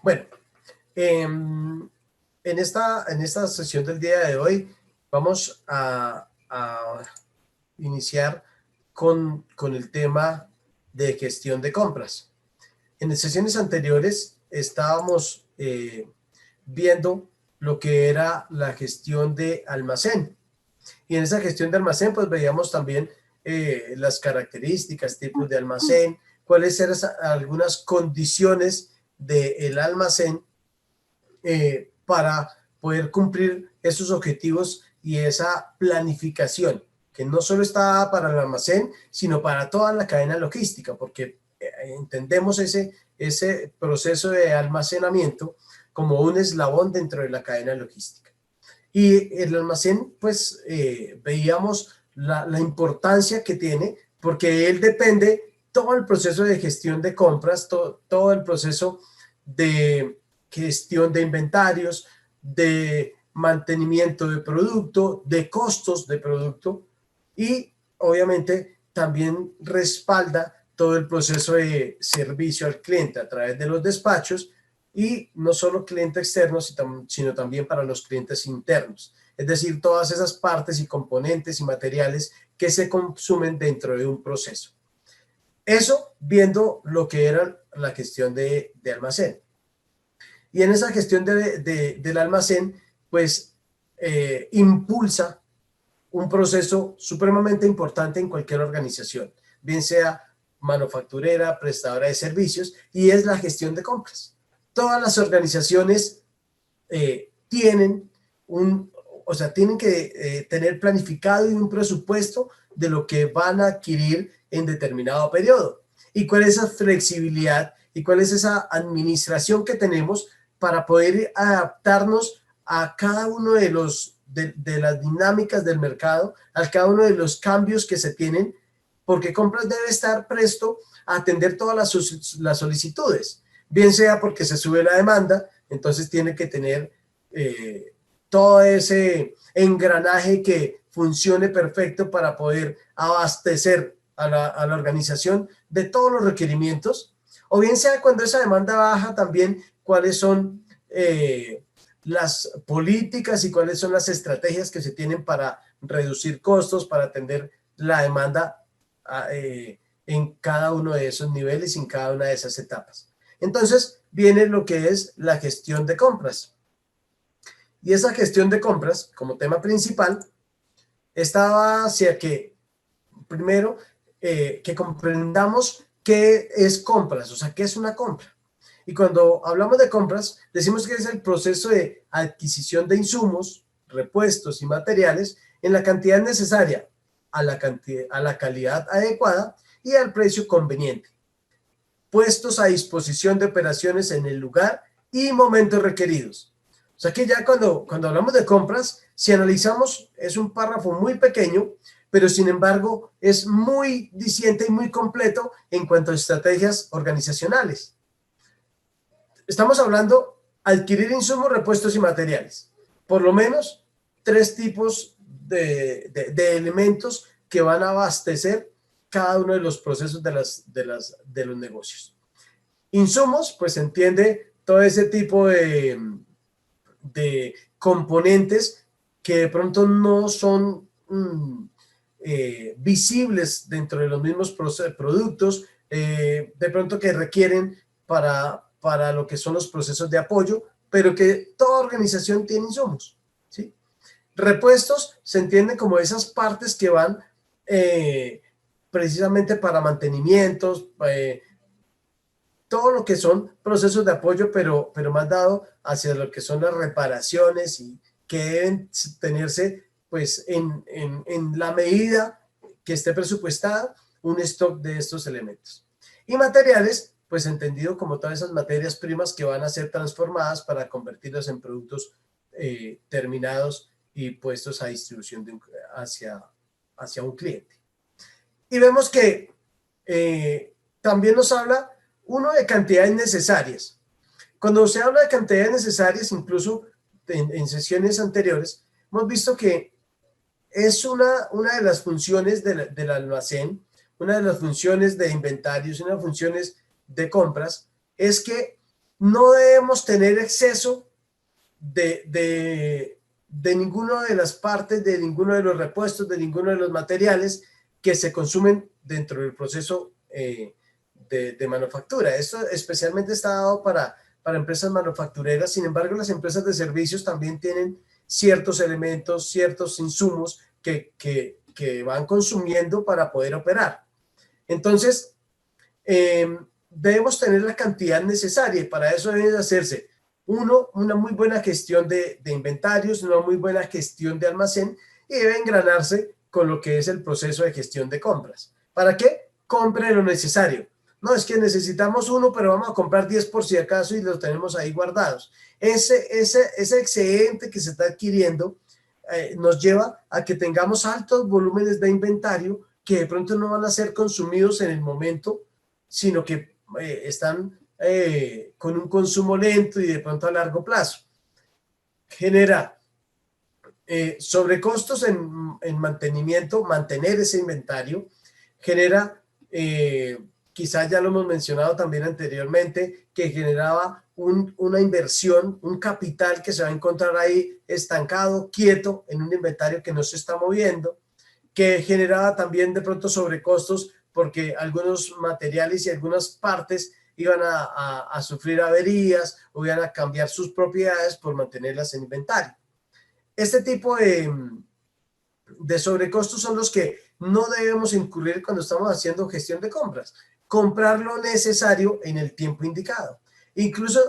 Bueno, en esta sesión del día de hoy vamos a iniciar con el tema de gestión de compras. En las sesiones anteriores estábamos viendo lo que era la gestión de almacén. Y en esa gestión de almacén, pues veíamos también las características, tipos de almacén, cuáles eran algunas condiciones del almacén para poder cumplir esos objetivos y esa planificación, que no solo está para el almacén, sino para toda la cadena logística, porque entendemos ese proceso de almacenamiento como un eslabón dentro de la cadena logística. Y el almacén, pues veíamos la importancia que tiene, porque él depende todo el proceso de gestión de compras, todo el proceso de gestión de inventarios, de mantenimiento de producto, de costos de producto y obviamente también respalda todo el proceso de servicio al cliente a través de los despachos y no solo cliente externo, sino también para los clientes internos. Es decir, todas esas partes y componentes y materiales que se consumen dentro de un proceso. Eso viendo lo que era la gestión de almacén. Y en esa gestión del almacén, pues impulsa un proceso supremamente importante en cualquier organización, bien sea manufacturera, prestadora de servicios, y es la gestión de compras. Todas las organizaciones tienen tienen que tener planificado y un presupuesto de lo que van a adquirir en determinado periodo. Y cuál es esa flexibilidad y cuál es esa administración que tenemos para poder adaptarnos a cada uno de las dinámicas del mercado, a cada uno de los cambios que se tienen, porque compras debe estar presto a atender todas las solicitudes, bien sea porque se sube la demanda, entonces tiene que tener todo ese engranaje que funcione perfecto para poder abastecer a la organización de todos los requerimientos, o bien sea cuando esa demanda baja también cuáles son las políticas y cuáles son las estrategias que se tienen para reducir costos, para atender la demanda en cada uno de esos niveles y en cada una de esas etapas. Entonces viene lo que es la gestión de compras. Y esa gestión de compras, como tema principal, estaba hacia que, primero, que comprendamos qué es compras, o sea, qué es una compra. Y cuando hablamos de compras, decimos que es el proceso de adquisición de insumos, repuestos y materiales en la cantidad necesaria, a la calidad adecuada y al precio conveniente, puestos a disposición de operaciones en el lugar y momentos requeridos. O sea que ya cuando hablamos de compras, si analizamos, es un párrafo muy pequeño, pero sin embargo es muy diciente y muy completo en cuanto a estrategias organizacionales. Estamos hablando adquirir insumos, repuestos y materiales. Por lo menos tres tipos de elementos que van a abastecer cada uno de los procesos de los negocios. Insumos, pues se entiende todo ese tipo de componentes que de pronto no son visibles dentro de los mismos productos, de pronto que requieren para lo que son los procesos de apoyo, pero que toda organización tiene insumos, ¿sí? Repuestos se entiende como esas partes que van precisamente para mantenimientos, todo lo que son procesos de apoyo, pero más dado hacia lo que son las reparaciones y que deben tenerse pues en la medida que esté presupuestada un stock de estos elementos. Y materiales, pues entendido como todas esas materias primas que van a ser transformadas para convertirlas en productos terminados y puestos a distribución hacia un cliente. Y vemos que también nos habla uno de cantidades necesarias. Cuando se habla de cantidades necesarias, incluso en sesiones anteriores, hemos visto que es una de las funciones del almacén, una de las funciones de inventarios, una de las funciones de compras, es que no debemos tener exceso de ninguna de las partes, de ninguno de los repuestos, de ninguno de los materiales que se consumen dentro del proceso de manufactura. Esto especialmente está dado para empresas manufactureras. Sin embargo, las empresas de servicios también tienen ciertos elementos, ciertos insumos que van consumiendo para poder operar. Entonces, debemos tener la cantidad necesaria y para eso debe hacerse, uno, una muy buena gestión de inventarios, una muy buena gestión de almacén y debe engranarse con lo que es el proceso de gestión de compras. ¿Para qué? Compre lo necesario. No es que necesitamos uno, pero vamos a comprar 10 por si acaso y los tenemos ahí guardados. Ese excedente que se está adquiriendo nos lleva a que tengamos altos volúmenes de inventario que de pronto no van a ser consumidos en el momento, sino que están con un consumo lento y de pronto a largo plazo. Genera sobrecostos en mantenimiento, mantener ese inventario, genera, quizás ya lo hemos mencionado también anteriormente, que generaba una inversión, un capital que se va a encontrar ahí estancado, quieto, en un inventario que no se está moviendo, que generaba también de pronto sobrecostos porque algunos materiales y algunas partes iban a sufrir averías o iban a cambiar sus propiedades por mantenerlas en inventario. Este tipo de sobrecostos son los que no debemos incurrir cuando estamos haciendo gestión de compras. Comprar lo necesario en el tiempo indicado. Incluso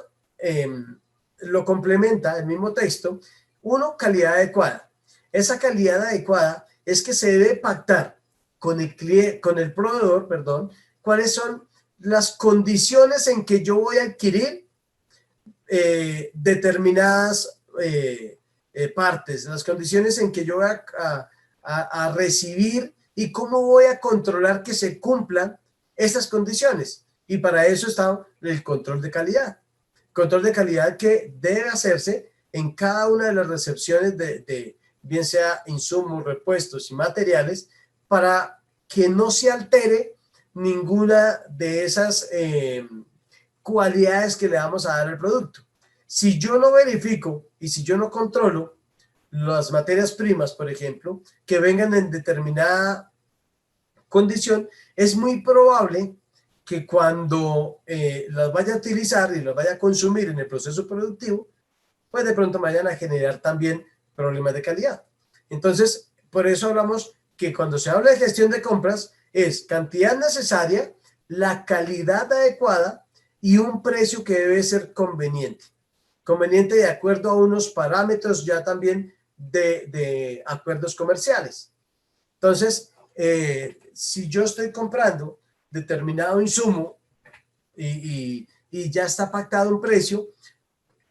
lo complementa el mismo texto. Uno, calidad adecuada. Esa calidad adecuada es que se debe pactar con el proveedor, perdón, cuáles son las condiciones en que yo voy a adquirir determinadas partes, las condiciones en que yo voy a recibir y cómo voy a controlar que se cumplan esas condiciones. Y para eso está el control de calidad. Control de calidad que debe hacerse en cada una de las recepciones de bien sea insumos, repuestos y materiales, para que no se altere ninguna de esas cualidades que le vamos a dar al producto. Si yo no verifico y si yo no controlo las materias primas, por ejemplo, que vengan en determinada condición, es muy probable que cuando las vaya a utilizar y las vaya a consumir en el proceso productivo, pues de pronto me vayan a generar también problemas de calidad. Entonces, por eso hablamos que cuando se habla de gestión de compras es cantidad necesaria, la calidad adecuada y un precio que debe ser conveniente. Conveniente de acuerdo a unos parámetros ya también de acuerdos comerciales. Entonces, si yo estoy comprando determinado insumo y ya está pactado un precio,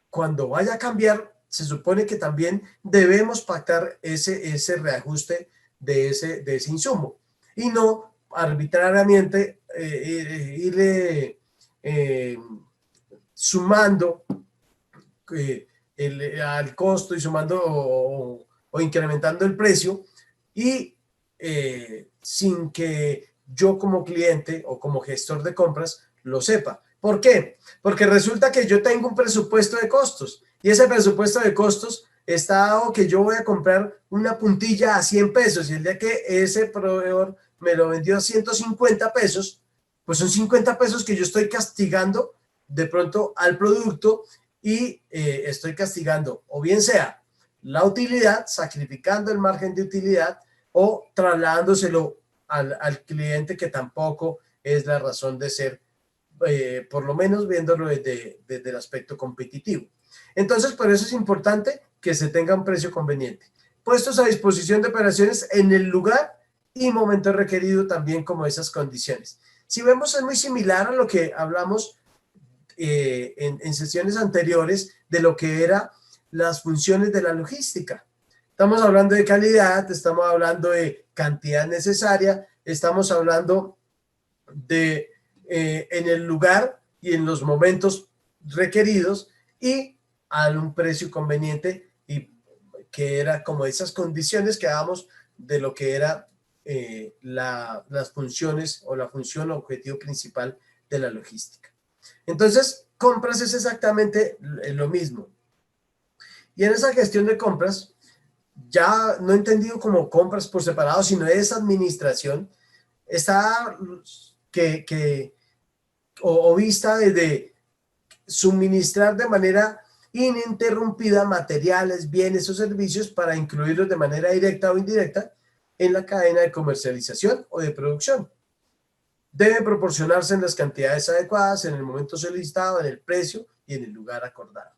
cuando vaya a cambiar, se supone que también debemos pactar ese reajuste de ese insumo y no arbitrariamente irle sumando al costo y sumando o incrementando el precio y sin que yo como cliente o como gestor de compras lo sepa. ¿Por qué? Porque resulta que yo tengo un presupuesto de costos y ese presupuesto de costos está dado que yo voy a comprar una puntilla a 100 pesos y el día que ese proveedor me lo vendió a 150 pesos, pues son 50 pesos que yo estoy castigando de pronto al producto y estoy castigando o bien sea la utilidad, sacrificando el margen de utilidad o trasladándoselo al cliente que tampoco es la razón de ser, por lo menos viéndolo desde el aspecto competitivo. Entonces, por eso es importante que se tenga un precio conveniente. Puestos a disposición de operaciones en el lugar y momento requerido también como esas condiciones. Si vemos, es muy similar a lo que hablamos en sesiones anteriores de lo que eran las funciones de la logística. Estamos hablando de calidad, estamos hablando de cantidad necesaria, estamos hablando de en el lugar y en los momentos requeridos y a un precio conveniente y que era como esas condiciones que dábamos de lo que era las funciones o la función o objetivo principal de la logística. Entonces, compras es exactamente lo mismo. Y en esa gestión de compras, ya no he entendido como compras por separado, sino esa administración, está o vista desde suministrar de manera ininterrumpida materiales, bienes o servicios para incluirlos de manera directa o indirecta en la cadena de comercialización o de producción. Debe proporcionarse en las cantidades adecuadas, en el momento solicitado, en el precio y en el lugar acordado.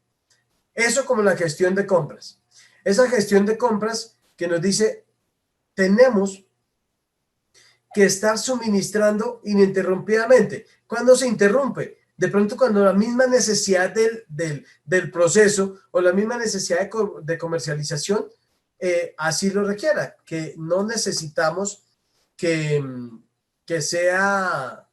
Eso como la gestión de compras. Esa gestión de compras que nos dice, tenemos que estar suministrando ininterrumpidamente. ¿Cuándo se interrumpe? De pronto cuando la misma necesidad del proceso o la misma necesidad de comercialización así lo requiera, que no necesitamos que sea,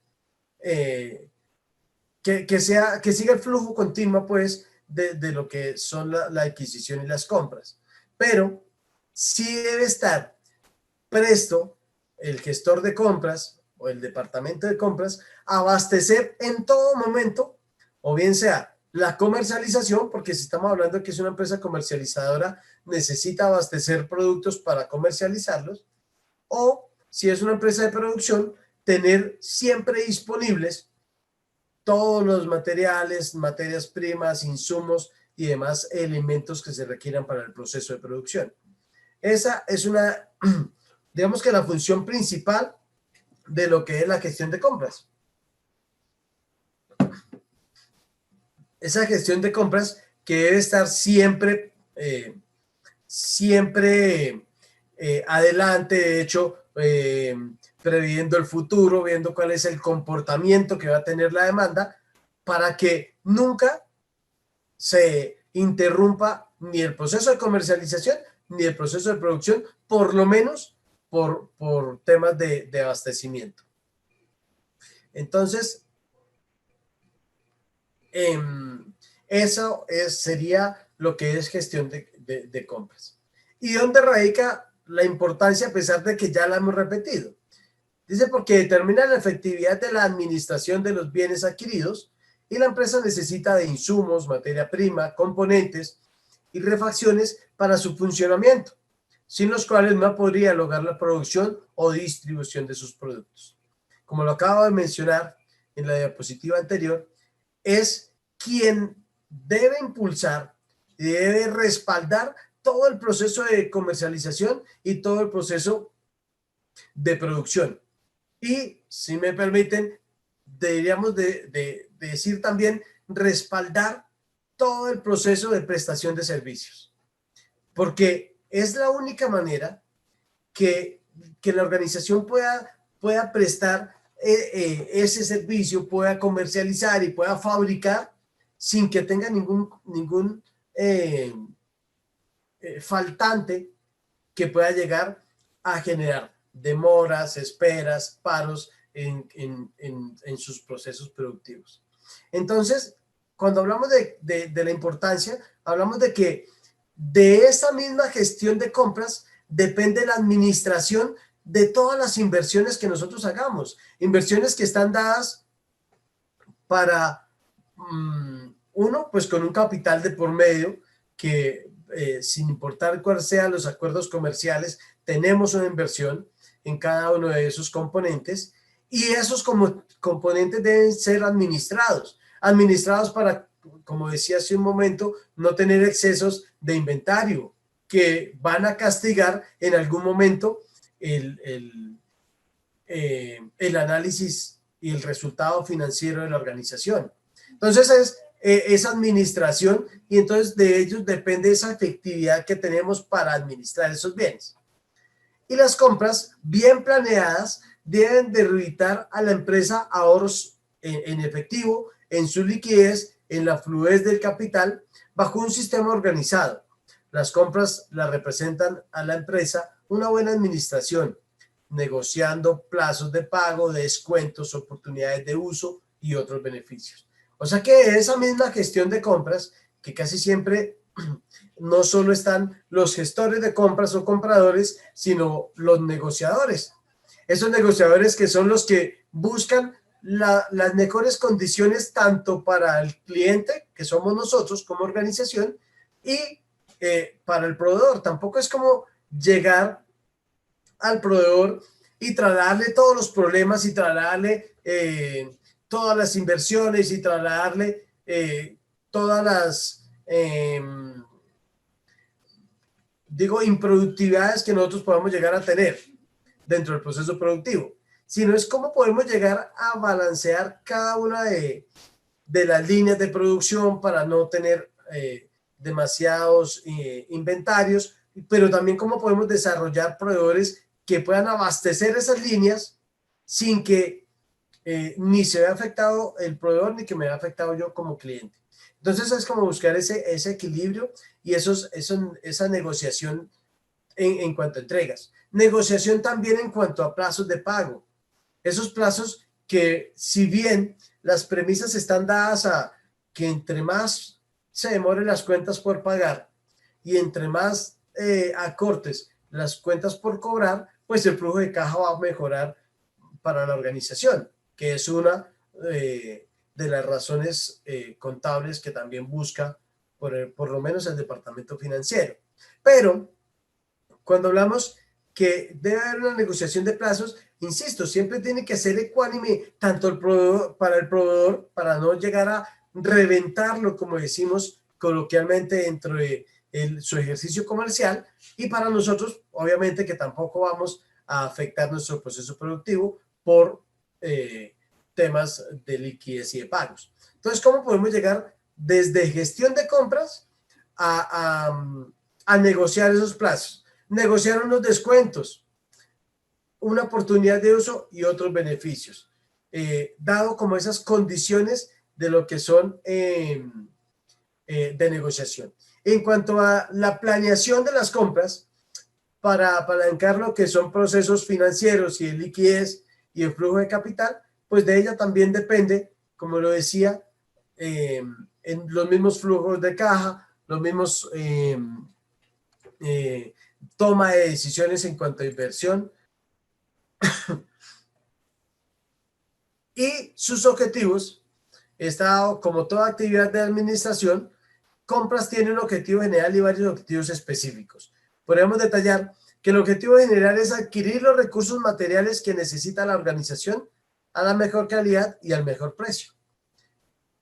que siga el flujo continuo pues de lo que son la adquisición y las compras. Pero sí debe estar presto el gestor de compras o el departamento de compras a abastecer en todo momento, o bien sea la comercialización, porque si estamos hablando de que es una empresa comercializadora, necesita abastecer productos para comercializarlos, o si es una empresa de producción, tener siempre disponibles todos los materiales, materias primas, insumos y demás elementos que se requieran para el proceso de producción. Esa es una, digamos que la función principal de lo que es la gestión de compras. Esa gestión de compras que debe estar siempre, adelante, de hecho, previendo el futuro, viendo cuál es el comportamiento que va a tener la demanda, para que nunca se interrumpa ni el proceso de comercialización ni el proceso de producción, por lo menos por temas de abastecimiento. Entonces, eso sería lo que es gestión de compras. ¿Y dónde radica la importancia a pesar de que ya la hemos repetido? Dice porque determina la efectividad de la administración de los bienes adquiridos y la empresa necesita de insumos, materia prima, componentes y refacciones para su funcionamiento, sin los cuales no podría lograr la producción o distribución de sus productos. Como lo acabo de mencionar en la diapositiva anterior, es quien debe impulsar y debe respaldar todo el proceso de comercialización y todo el proceso de producción. Y, si me permiten, deberíamos de decir también respaldar todo el proceso de prestación de servicios, porque es la única manera que la organización pueda prestar ese servicio, pueda comercializar y pueda fabricar sin que tenga ningún faltante que pueda llegar a generar demoras, esperas, paros en sus procesos productivos. Entonces, cuando hablamos de la importancia, hablamos de que de esa misma gestión de compras depende la administración de todas las inversiones que nosotros hagamos, inversiones que están dadas para, uno, pues con un capital de por medio que sin importar cuáles sean los acuerdos comerciales, tenemos una inversión en cada uno de esos componentes y esos componentes deben ser administrados para, como decía hace un momento, no tener excesos de inventario que van a castigar en algún momento el análisis y el resultado financiero de la organización. Entonces es administración y entonces de ellos depende esa efectividad que tenemos para administrar esos bienes. Y las compras bien planeadas deben derribar a la empresa ahorros en efectivo, en su liquidez, en la fluidez del capital, bajo un sistema organizado. Las compras la representan a la empresa una buena administración, negociando plazos de pago, descuentos, oportunidades de uso y otros beneficios. O sea que esa misma gestión de compras, que casi siempre no solo están los gestores de compras o compradores, sino los negociadores. Esos negociadores que son los que buscan las mejores condiciones tanto para el cliente, que somos nosotros como organización, y para el proveedor. Tampoco es como llegar al proveedor y trasladarle todos los problemas y trasladarle todas las inversiones y trasladarle todas las, improductividades que nosotros podamos llegar a tener dentro del proceso productivo, sino es cómo podemos llegar a balancear cada una de las líneas de producción para no tener demasiados inventarios, pero también cómo podemos desarrollar proveedores que puedan abastecer esas líneas sin que ni se vea afectado el proveedor ni que me vea afectado yo como cliente. Entonces es como buscar ese equilibrio y esa negociación en cuanto a entregas. Negociación también en cuanto a plazos de pago. Esos plazos que, si bien las premisas están dadas a que entre más se demoren las cuentas por pagar y entre más acortes las cuentas por cobrar, pues el flujo de caja va a mejorar para la organización, que es una de las razones contables que también busca por lo menos el departamento financiero. Pero cuando hablamos que debe haber una negociación de plazos, insisto, siempre tiene que ser ecuánime tanto el proveedor, para no llegar a reventarlo, como decimos coloquialmente, dentro de su ejercicio comercial, y para nosotros, obviamente, que tampoco vamos a afectar nuestro proceso productivo por temas de liquidez y de pagos. Entonces, ¿cómo podemos llegar desde gestión de compras a negociar esos plazos? Negociar unos descuentos, una oportunidad de uso y otros beneficios, dado como esas condiciones de lo que son de negociación. En cuanto a la planeación de las compras, para apalancar lo que son procesos financieros y de liquidez y el flujo de capital, pues de ella también depende, como lo decía, en los mismos flujos de caja, los mismos toma de decisiones en cuanto a inversión y sus objetivos. Está, como toda actividad de administración, compras tiene un objetivo general y varios objetivos específicos. Podemos detallar que el objetivo general es adquirir los recursos materiales que necesita la organización a la mejor calidad y al mejor precio.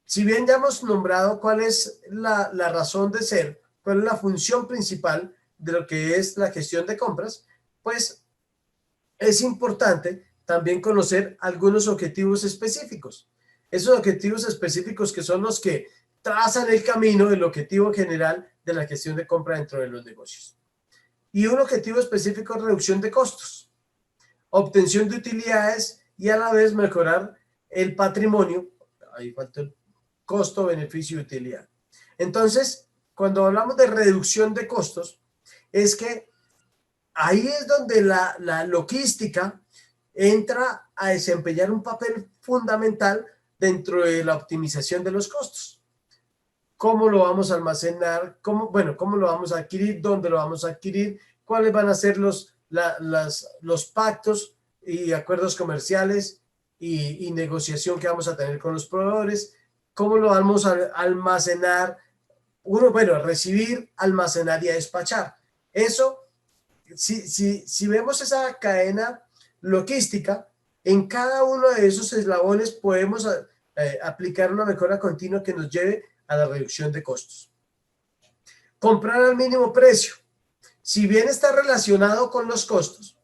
Si bien ya hemos nombrado cuál es la razón de ser, cuál es la función principal de lo que es la gestión de compras, pues es importante también conocer algunos objetivos específicos. Esos objetivos específicos que son los que trazan el camino del objetivo general de la gestión de compra dentro de los negocios. Y un objetivo específico es reducción de costos, obtención de utilidades y a la vez mejorar el patrimonio. Ahí falta el costo, beneficio y utilidad. Entonces, cuando hablamos de reducción de costos, es que ahí es donde la logística entra a desempeñar un papel fundamental dentro de la optimización de los costos. ¿Cómo lo vamos a almacenar? ¿Cómo lo vamos a adquirir? ¿Dónde lo vamos a adquirir? ¿Cuáles van a ser los pactos y acuerdos comerciales y negociación que vamos a tener con los proveedores? ¿Cómo lo vamos a almacenar? Recibir, almacenar y a despachar. Eso, si vemos esa cadena logística, en cada uno de esos eslabones podemos aplicar una mejora continua que nos lleve a la reducción de costos. Comprar al mínimo precio. Si bien está relacionado con los costos,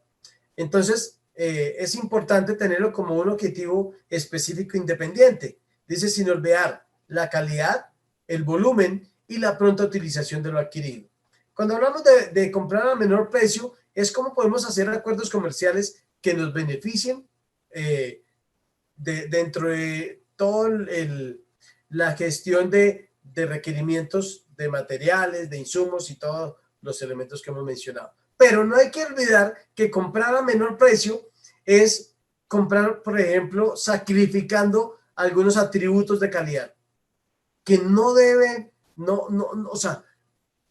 entonces es importante tenerlo como un objetivo específico independiente. Dice, sin olvidar la calidad, el volumen y la pronta utilización de lo adquirido. Cuando hablamos de comprar a menor precio, es cómo podemos hacer acuerdos comerciales que nos beneficien dentro de toda la gestión de requerimientos de materiales, de insumos y todos los elementos que hemos mencionado. Pero no hay que olvidar que comprar a menor precio es comprar, por ejemplo, sacrificando algunos atributos de calidad que no deben, o sea,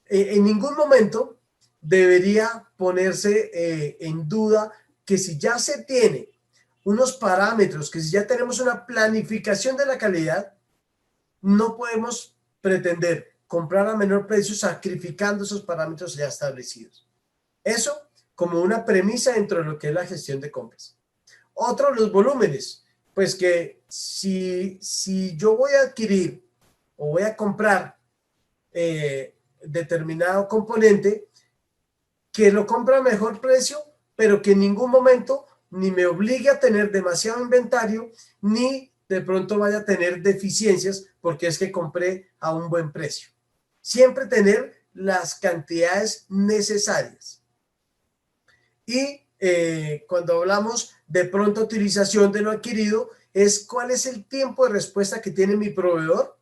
en ningún momento debería ponerse en duda que si ya se tiene unos parámetros, que si ya tenemos una planificación de la calidad, no podemos pretender comprar a menor precio sacrificando esos parámetros ya establecidos. Eso como una premisa dentro de lo que es la gestión de compras. Otro, los volúmenes. Pues que si yo voy a adquirir o voy a comprar determinado componente, que lo compra a mejor precio, pero que en ningún momento ni me obligue a tener demasiado inventario, ni de pronto vaya a tener deficiencias porque es que compré a un buen precio. Siempre tener las cantidades necesarias. Y cuando hablamos de pronta utilización de lo adquirido, es cuál es el tiempo de respuesta que tiene mi proveedor,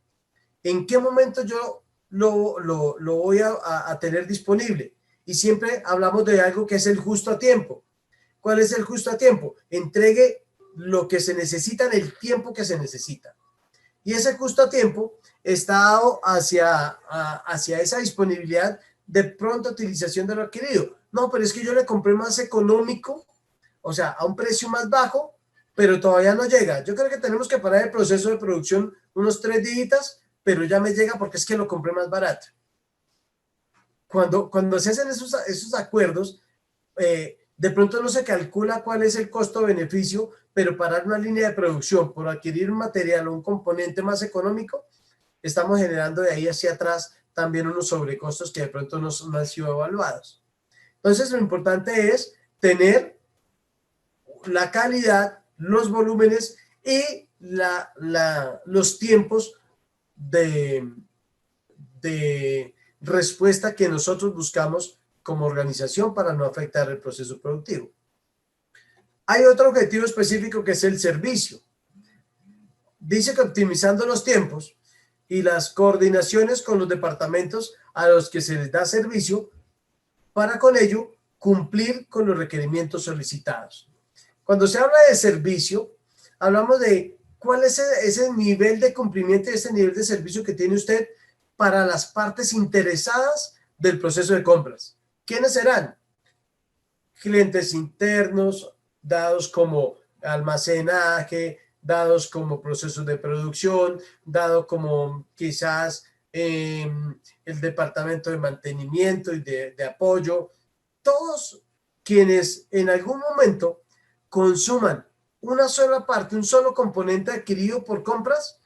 en qué momento yo lo voy a tener disponible. Y siempre hablamos de algo que es el justo a tiempo. ¿Cuál es el justo a tiempo? Entregue lo que se necesita en el tiempo que se necesita. Y ese justo a tiempo está dado hacia esa disponibilidad de pronta utilización de lo adquirido. No, pero es que yo le compré más económico, o sea, a un precio más bajo, pero todavía no llega. Yo creo que tenemos que parar el proceso de producción unos 3 días, pero ya me llega porque es que lo compré más barato. Cuando se hacen esos acuerdos, de pronto no se calcula cuál es el costo-beneficio, pero parar una línea de producción por adquirir un material o un componente más económico, estamos generando de ahí hacia atrás también unos sobrecostos que de pronto no han sido evaluados. Entonces, lo importante es tener la calidad, los volúmenes y los tiempos de respuesta que nosotros buscamos como organización para no afectar el proceso productivo. Hay otro objetivo específico que es el servicio. Dice que optimizando los tiempos y las coordinaciones con los departamentos a los que se les da servicio para con ello cumplir con los requerimientos solicitados. Cuando se habla de servicio, hablamos de cuál es ese nivel de cumplimiento y ese nivel de servicio que tiene usted para las partes interesadas del proceso de compras. ¿Quiénes serán? Clientes internos, dados como almacenaje, dados como procesos de producción, dado como quizás el departamento de mantenimiento y de apoyo. Todos quienes en algún momento consuman una sola parte, un solo componente adquirido por compras,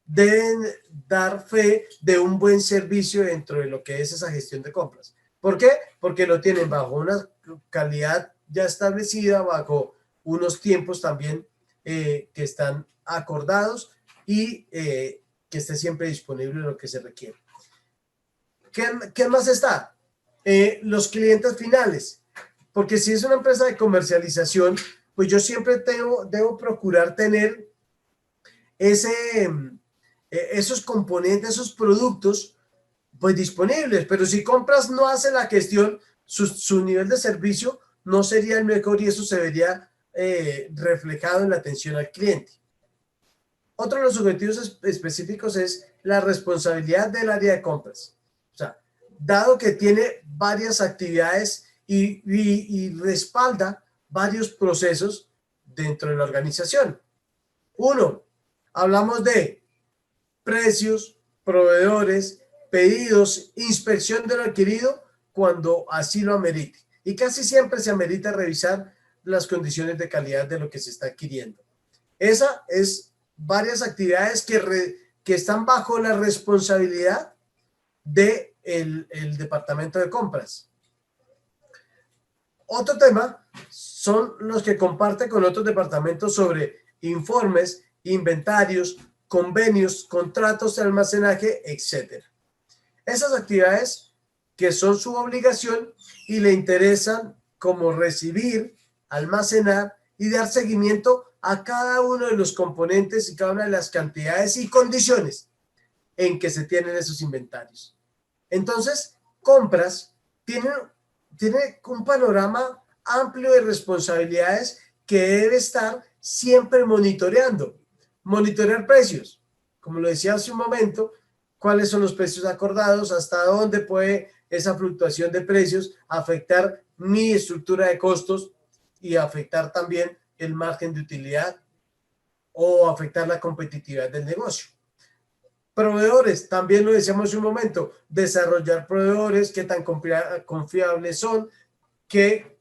deben dar fe de un buen servicio dentro de lo que es esa gestión de compras. ¿Por qué? Porque lo tienen bajo una calidad ya establecida, bajo unos tiempos también que están acordados y que esté siempre disponible lo que se requiere. ¿Qué más está? Los clientes finales. Porque si es una empresa de comercialización, pues yo siempre debo procurar tener esos componentes, esos productos, pues disponibles. Pero si compras no hace la gestión, su nivel de servicio no sería el mejor y eso se vería reflejado en la atención al cliente. Otro de los objetivos específicos es la responsabilidad del área de compras. O sea, dado que tiene varias actividades y respalda varios procesos dentro de la organización. Uno, hablamos de precios, proveedores, pedidos, inspección de lo adquirido cuando así lo amerite. Y casi siempre se amerita revisar las condiciones de calidad de lo que se está adquiriendo. Esa es varias actividades que están bajo la responsabilidad del departamento de compras. Otro tema son los que comparte con otros departamentos sobre informes, inventarios, convenios, contratos de almacenaje, etc. Esas actividades que son su obligación y le interesan como recibir, almacenar y dar seguimiento a cada uno de los componentes y cada una de las cantidades y condiciones en que se tienen esos inventarios. Entonces, compras tiene un panorama amplio de responsabilidades que debe estar siempre monitoreando. Monitorear precios, como lo decía hace un momento, cuáles son los precios acordados, hasta dónde puede esa fluctuación de precios afectar mi estructura de costos y afectar también el margen de utilidad o afectar la competitividad del negocio. Proveedores, también lo decíamos en un momento, desarrollar proveedores, qué tan confiables son, qué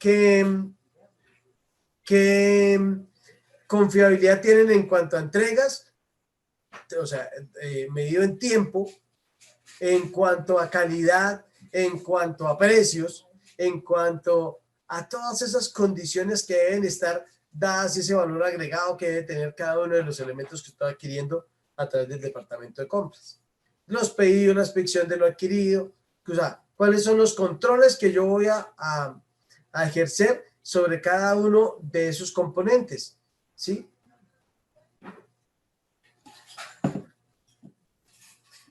confiabilidad tienen en cuanto a entregas, o sea, medido en tiempo, en cuanto a calidad, en cuanto a precios, en cuanto a todas esas condiciones que deben estar dadas y ese valor agregado que debe tener cada uno de los elementos que está adquiriendo a través del departamento de compras. Los pedidos, la inspección de lo adquirido, o sea, cuáles son los controles que yo voy a ejercer sobre cada uno de esos componentes, ¿sí?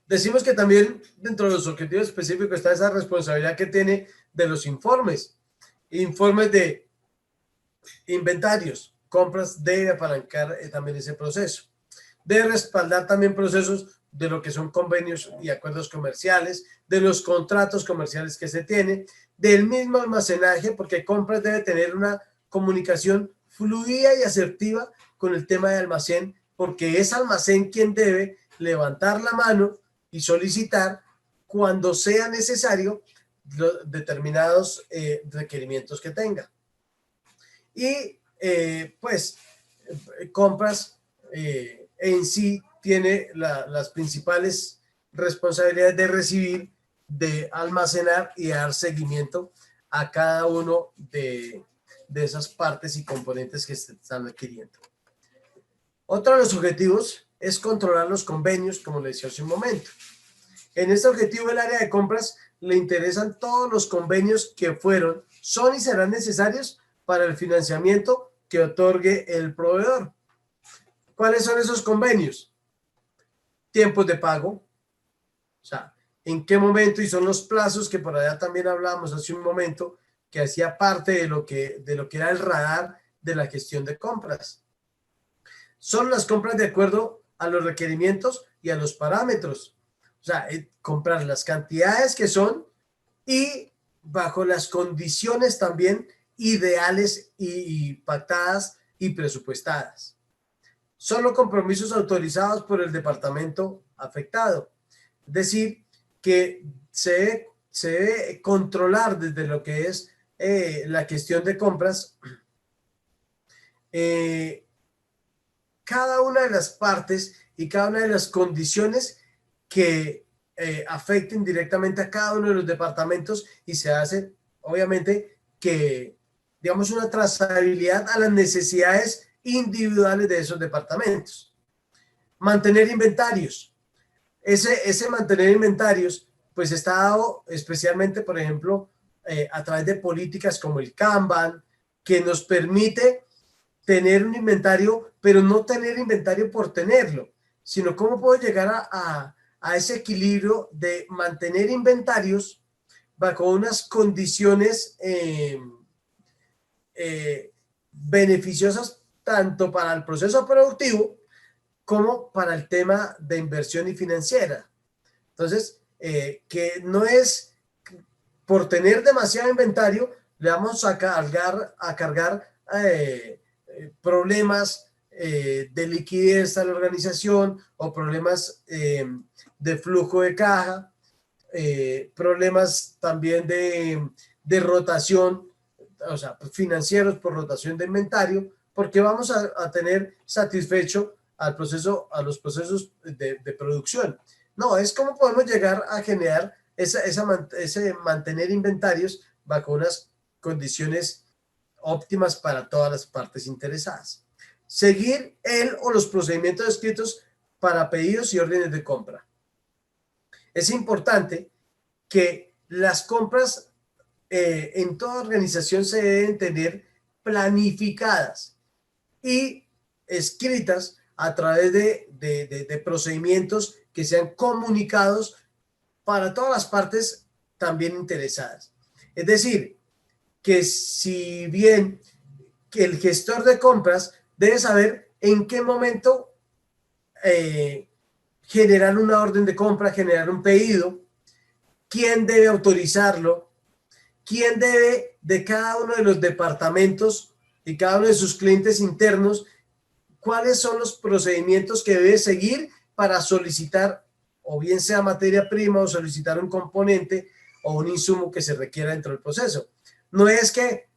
Decimos que también dentro de los objetivos específicos está esa responsabilidad que tiene de los informes de inventarios, compras, debe apalancar también ese proceso. Debe respaldar también procesos de lo que son convenios y acuerdos comerciales, de los contratos comerciales que se tienen, del mismo almacenaje, porque compras debe tener una comunicación fluida y asertiva con el tema de almacén, porque es almacén quien debe levantar la mano y solicitar cuando sea necesario los determinados requerimientos que tenga. Y pues compras en sí tiene las principales responsabilidades de recibir, de almacenar y dar seguimiento a cada uno de esas partes y componentes que se están adquiriendo. Otro de los objetivos es controlar los convenios, como le decía hace un momento. En este objetivo, el área de compras le interesan todos los convenios que fueron, son y serán necesarios para el financiamiento que otorgue el proveedor. ¿Cuáles son esos convenios? Tiempos de pago, o sea, en qué momento, y son los plazos que por allá también hablábamos hace un momento, que hacía parte de lo que era el radar de la gestión de compras. Son las compras de acuerdo a los requerimientos y a los parámetros. O sea, comprar las cantidades que son y bajo las condiciones también ideales y pactadas y presupuestadas. Son los compromisos autorizados por el departamento afectado. Es decir, que se debe controlar desde lo que es la gestión de compras cada una de las partes y cada una de las condiciones que afecten directamente a cada uno de los departamentos, y se hace, obviamente, que, digamos, una trazabilidad a las necesidades individuales de esos departamentos. Mantener inventarios. Ese mantener inventarios, pues está dado especialmente, por ejemplo, a través de políticas como el Kanban, que nos permite tener un inventario, pero no tener inventario por tenerlo, sino cómo puedo llegar a ese equilibrio de mantener inventarios bajo unas condiciones beneficiosas tanto para el proceso productivo como para el tema de inversión y financiera. Entonces, que no es por tener demasiado inventario, le vamos a cargar problemas de liquidez a la organización o problemas de flujo de caja, problemas también de rotación, o sea, financieros por rotación de inventario, porque vamos a tener satisfecho a los procesos de producción. No, es cómo podemos llegar a generar ese mantener inventarios bajo unas condiciones óptimas para todas las partes interesadas. Seguir el o los procedimientos escritos para pedidos y órdenes de compra. Es importante que las compras en toda organización se deben tener planificadas y escritas a través de procedimientos que sean comunicados para todas las partes también interesadas. Es decir, que si bien que el gestor de compras debe saber en qué momento generar una orden de compra, generar un pedido, quién debe autorizarlo, quién debe de cada uno de los departamentos y cada uno de sus clientes internos cuáles son los procedimientos que debe seguir para solicitar, o bien sea materia prima o solicitar un componente o un insumo que se requiera dentro del proceso. No es que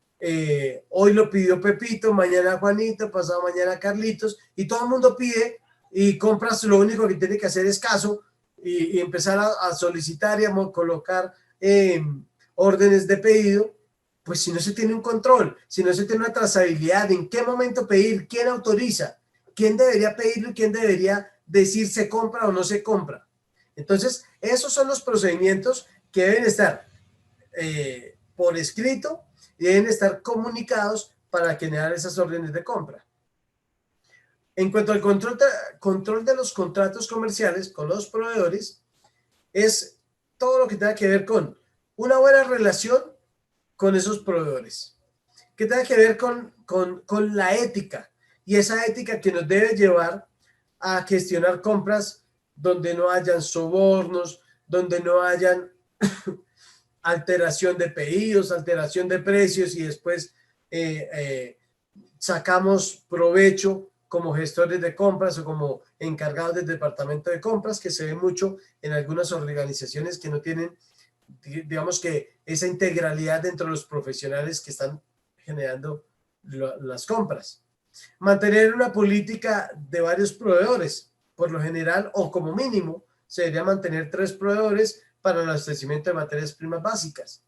hoy lo pidió Pepito, mañana Juanito, pasado mañana Carlitos, y todo el mundo pide y compras, lo único que tiene que hacer es caso y empezar a solicitar y a colocar órdenes de pedido. Pues si no se tiene un control, si no se tiene una trazabilidad, en qué momento pedir, quién autoriza, quién debería pedirlo y quién debería decir se compra o no se compra. Entonces, esos son los procedimientos que deben estar por escrito y deben estar comunicados para generar esas órdenes de compra. En cuanto al control de los contratos comerciales con los proveedores, es todo lo que tenga que ver con una buena relación con esos proveedores, que tenga que ver con la ética, y esa ética que nos debe llevar a gestionar compras donde no hayan sobornos, donde no hayan alteración de pedidos, alteración de precios y después sacamos provecho como gestores de compras o como encargados del departamento de compras, que se ve mucho en algunas organizaciones que no tienen, digamos que esa integralidad dentro de los profesionales que están generando las compras. Mantener una política de varios proveedores, por lo general o como mínimo, se debería mantener 3 proveedores para el abastecimiento de materias primas básicas.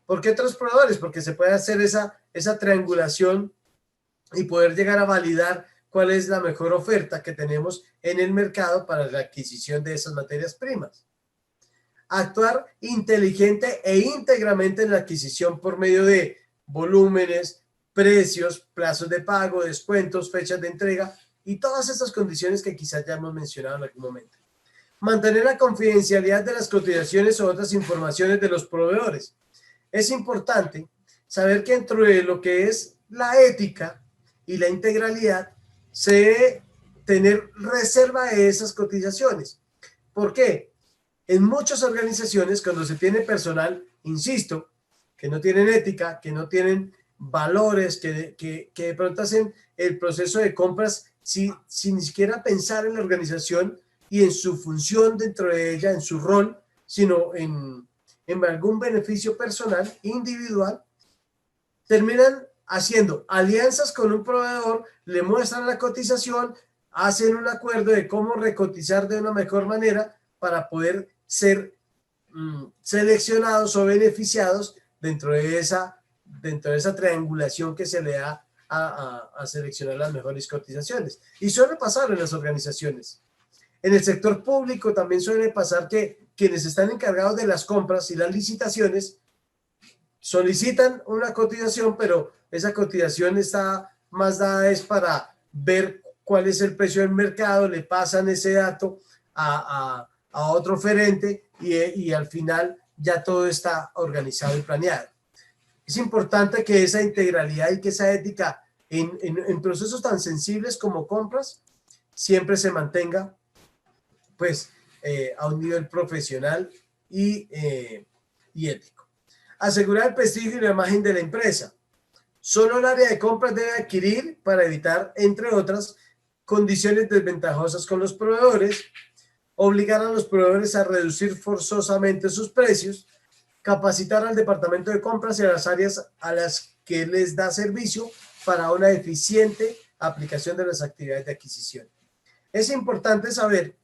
¿Por qué 3 proveedores? Porque se puede hacer esa triangulación y poder llegar a validar cuál es la mejor oferta que tenemos en el mercado para la adquisición de esas materias primas. Actuar inteligente e íntegramente en la adquisición por medio de volúmenes, precios, plazos de pago, descuentos, fechas de entrega y todas estas condiciones que quizás ya hemos mencionado en algún momento. Mantener la confidencialidad de las cotizaciones o otras informaciones de los proveedores. Es importante saber que dentro de lo que es la ética y la integralidad se debe tener reserva de esas cotizaciones. ¿Por qué? En muchas organizaciones, cuando se tiene personal, insisto, que no tienen ética, que no tienen valores, que de pronto hacen el proceso de compras sin ni siquiera pensar en la organización y en su función dentro de ella, en su rol, sino en algún beneficio personal, individual, terminan haciendo alianzas con un proveedor, le muestran la cotización, hacen un acuerdo de cómo recotizar de una mejor manera para poder ser seleccionados o beneficiados dentro de esa triangulación que se le da a seleccionar las mejores cotizaciones. Y suele pasar en las organizaciones. En el sector público también suele pasar que quienes están encargados de las compras y las licitaciones solicitan una cotización, pero esa cotización está más dada es para ver cuál es el precio del mercado, le pasan ese dato a otro oferente y al final ya todo está organizado y planeado. Es importante que esa integralidad y que esa ética en procesos tan sensibles como compras siempre se mantenga pues a un nivel profesional y ético. Asegurar el prestigio y la imagen de la empresa. Solo el área de compras debe adquirir para evitar, entre otras, condiciones desventajosas con los proveedores, obligar a los proveedores a reducir forzosamente sus precios, capacitar al departamento de compras y a las áreas a las que les da servicio para una eficiente aplicación de las actividades de adquisición. Es importante saber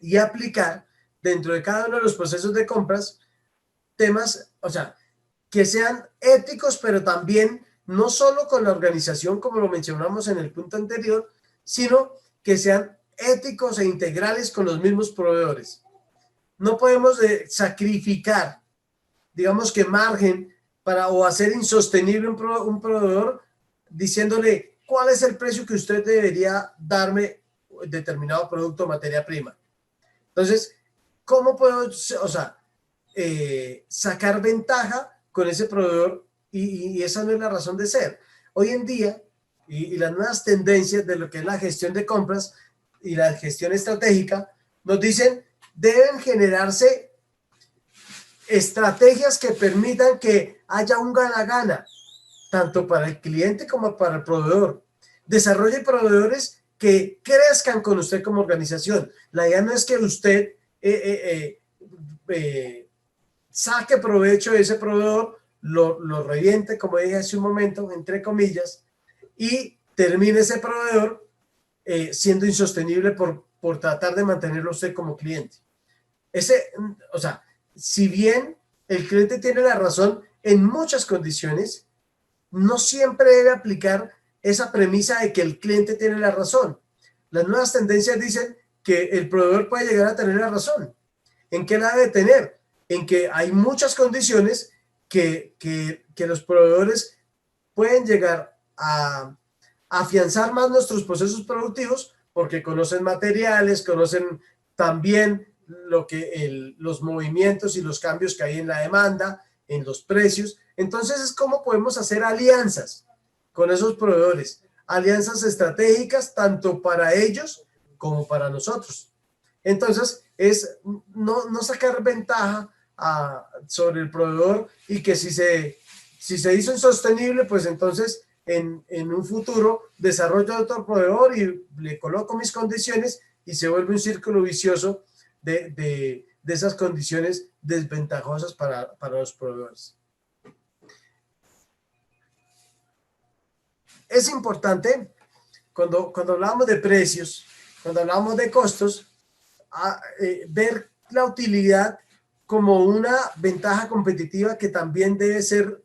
y aplicar dentro de cada uno de los procesos de compras temas, o sea, que sean éticos, pero también no solo con la organización, como lo mencionamos en el punto anterior, sino que sean éticos e integrales con los mismos proveedores. No podemos sacrificar, digamos que margen o hacer insostenible un proveedor diciéndole cuál es el precio que usted debería darme determinado producto o materia prima. Entonces, ¿cómo puedo, sacar ventaja con ese proveedor? Y esa no es la razón de ser. Hoy en día, y las nuevas tendencias de lo que es la gestión de compras y la gestión estratégica, nos dicen, deben generarse estrategias que permitan que haya un gana-gana. tanto para el cliente como para el proveedor. Desarrolle proveedores que crezcan con usted como organización. La idea no es que usted saque provecho de ese proveedor, lo reviente, como dije hace un momento, entre comillas, y termine ese proveedor siendo insostenible por tratar de mantenerlo usted como cliente. O sea, si bien el cliente tiene la razón en muchas condiciones, no siempre debe aplicar esa premisa de que el cliente tiene la razón. Las nuevas tendencias dicen que el proveedor puede llegar a tener la razón. ¿En qué la debe tener? En que hay muchas condiciones que los proveedores pueden llegar a afianzar más nuestros procesos productivos porque conocen materiales, conocen también los movimientos y los cambios que hay en la demanda, en los precios. Entonces es cómo podemos hacer alianzas con esos proveedores, alianzas estratégicas tanto para ellos como para nosotros. Entonces es no sacar ventaja sobre el proveedor y que si se hizo insostenible, pues entonces en un futuro desarrollo otro proveedor y le coloco mis condiciones y se vuelve un círculo vicioso de esas condiciones desventajosas para los proveedores. Es importante cuando hablamos de precios, cuando hablamos de costos, ver la utilidad como una ventaja competitiva que también debe ser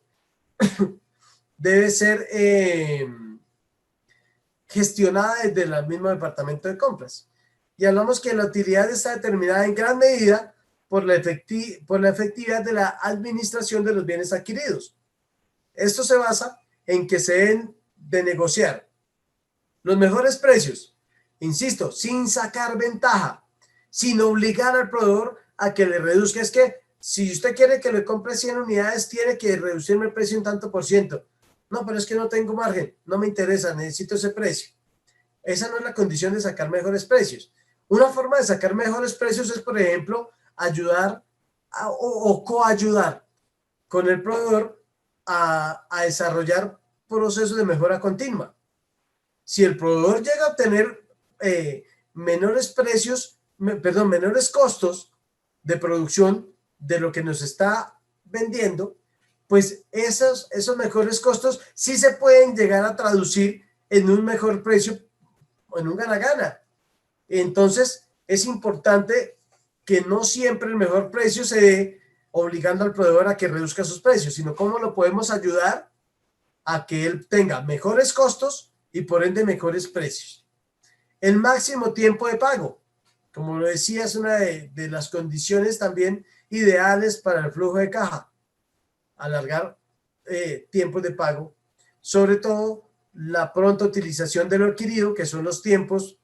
gestionada desde el mismo departamento de compras. Y hablamos que la utilidad está determinada en gran medida por la efectividad de la administración de los bienes adquiridos. Esto se basa en que se deben de negociar los mejores precios, insisto, sin sacar ventaja, sin obligar al proveedor a que le reduzca. Es que si usted quiere que le compre 100 unidades, tiene que reducirme el precio un tanto por ciento. No, pero es que no tengo margen, no me interesa, necesito ese precio. Esa no es la condición de sacar mejores precios. Una forma de sacar mejores precios es, por ejemplo, ayudar o coayudar con el proveedor a desarrollar procesos de mejora continua. Si el proveedor llega a obtener menores costos de producción de lo que nos está vendiendo, pues esos mejores costos sí se pueden llegar a traducir en un mejor precio o en un gana-gana. Entonces, es importante que no siempre el mejor precio se dé obligando al proveedor a que reduzca sus precios, sino cómo lo podemos ayudar a que él tenga mejores costos y por ende mejores precios. El máximo tiempo de pago, como lo decía, es una de las condiciones también ideales para el flujo de caja. Alargar tiempos de pago, sobre todo la pronta utilización de lo adquirido, que son los tiempos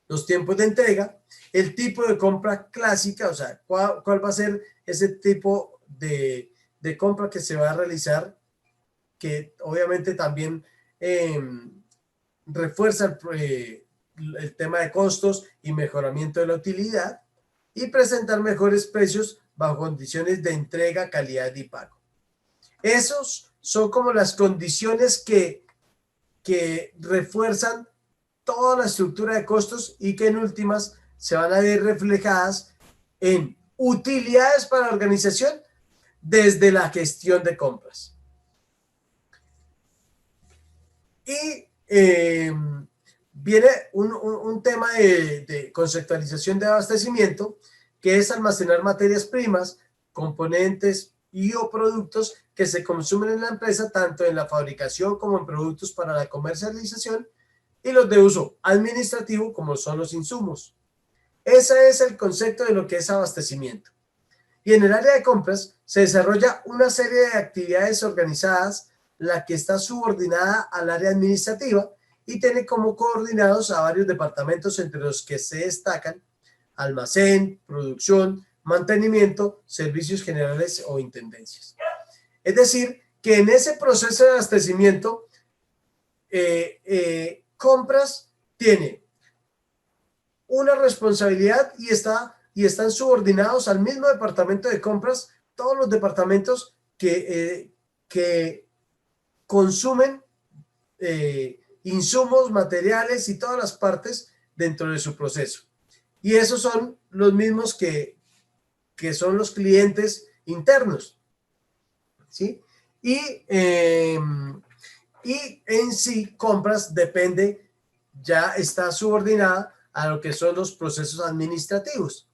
de entrega, el tipo de compra clásica, o sea, cuál va a ser ese tipo de compra que se va a realizar, que obviamente también refuerza el tema de costos y mejoramiento de la utilidad, y presentar mejores precios bajo condiciones de entrega, calidad y pago. Esos son como las condiciones que refuerzan toda la estructura de costos y que en últimas se van a ver reflejadas en utilidades para la organización desde la gestión de compras. Y viene un tema de conceptualización de abastecimiento, que es almacenar materias primas, componentes y o productos que se consumen en la empresa, tanto en la fabricación como en productos para la comercialización, y los de uso administrativo, como son los insumos. Ese es el concepto de lo que es abastecimiento. Y en el área de compras se desarrolla una serie de actividades organizadas, la que está subordinada al área administrativa y tiene como coordinados a varios departamentos, entre los que se destacan almacén, producción, mantenimiento, servicios generales o intendencias. Es decir, que en ese proceso de abastecimiento, compras tiene una responsabilidad y están subordinados al mismo departamento de compras todos los departamentos que consumen insumos, materiales y todas las partes dentro de su proceso. Y esos son los mismos que son los clientes internos, ¿sí? Y en sí, compras depende, ya está subordinada a lo que son los procesos administrativos.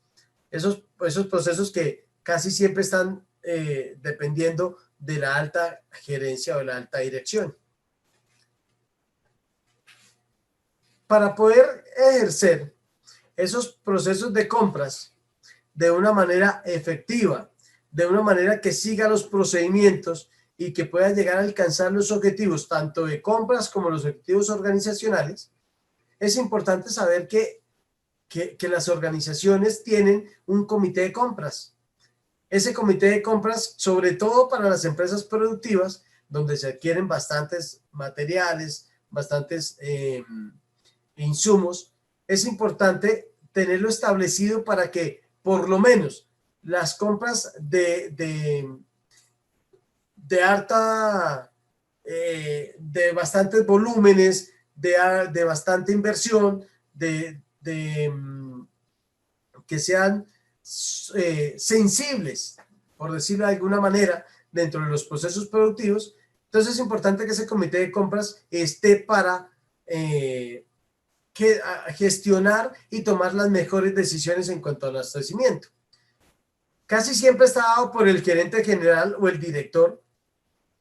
Esos procesos que casi siempre están dependiendo de la alta gerencia o de la alta dirección. Para poder ejercer esos procesos de compras de una manera efectiva, de una manera que siga los procedimientos y que pueda llegar a alcanzar los objetivos tanto de compras como los objetivos organizacionales, es importante saber que las organizaciones tienen un comité de compras. Ese comité de compras, sobre todo para las empresas productivas, donde se adquieren bastantes materiales, bastantes insumos, es importante tenerlo establecido para que por lo menos las compras de alta, de bastantes volúmenes, de bastante inversión, que sean sensibles, por decirlo de alguna manera, dentro de los procesos productivos. Entonces es importante que ese comité de compras esté para gestionar y tomar las mejores decisiones en cuanto al abastecimiento. Casi siempre está dado por el gerente general o el director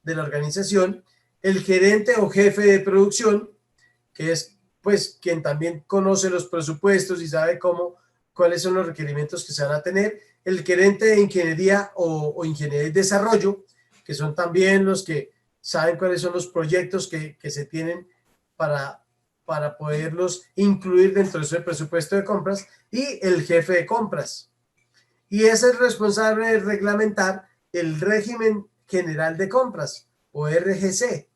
de la organización, el gerente o jefe de producción, que es pues quien también conoce los presupuestos y sabe cuáles son los requerimientos que se van a tener, el gerente de ingeniería o ingeniería y desarrollo, que son también los que saben cuáles son los proyectos que se tienen para poderlos incluir dentro de ese presupuesto de compras, y el jefe de compras. Y es el responsable de reglamentar el régimen general de compras, o RGC,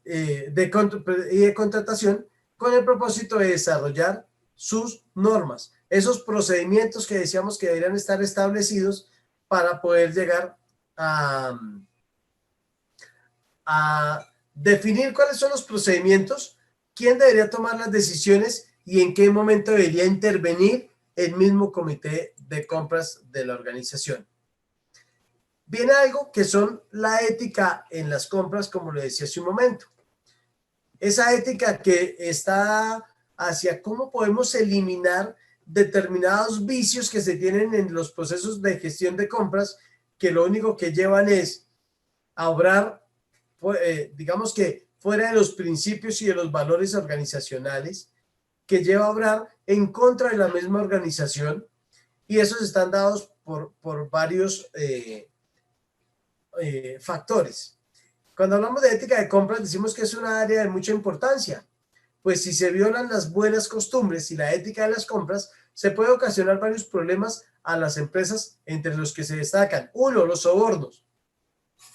y de contratación, con el propósito de desarrollar sus normas, esos procedimientos que decíamos que deberían estar establecidos para poder llegar a definir cuáles son los procedimientos, quién debería tomar las decisiones y en qué momento debería intervenir el mismo comité de compras de la organización. Viene algo que son la ética en las compras, como le decía hace un momento. Esa ética que está hacia cómo podemos eliminar determinados vicios que se tienen en los procesos de gestión de compras, que lo único que llevan es a obrar, digamos que fuera de los principios y de los valores organizacionales, que lleva a obrar en contra de la misma organización, y esos están dados por varios factores. Cuando hablamos de ética de compras, decimos que es una área de mucha importancia, pues si se violan las buenas costumbres y la ética de las compras, se puede ocasionar varios problemas a las empresas, entre los que se destacan: uno, los sobornos.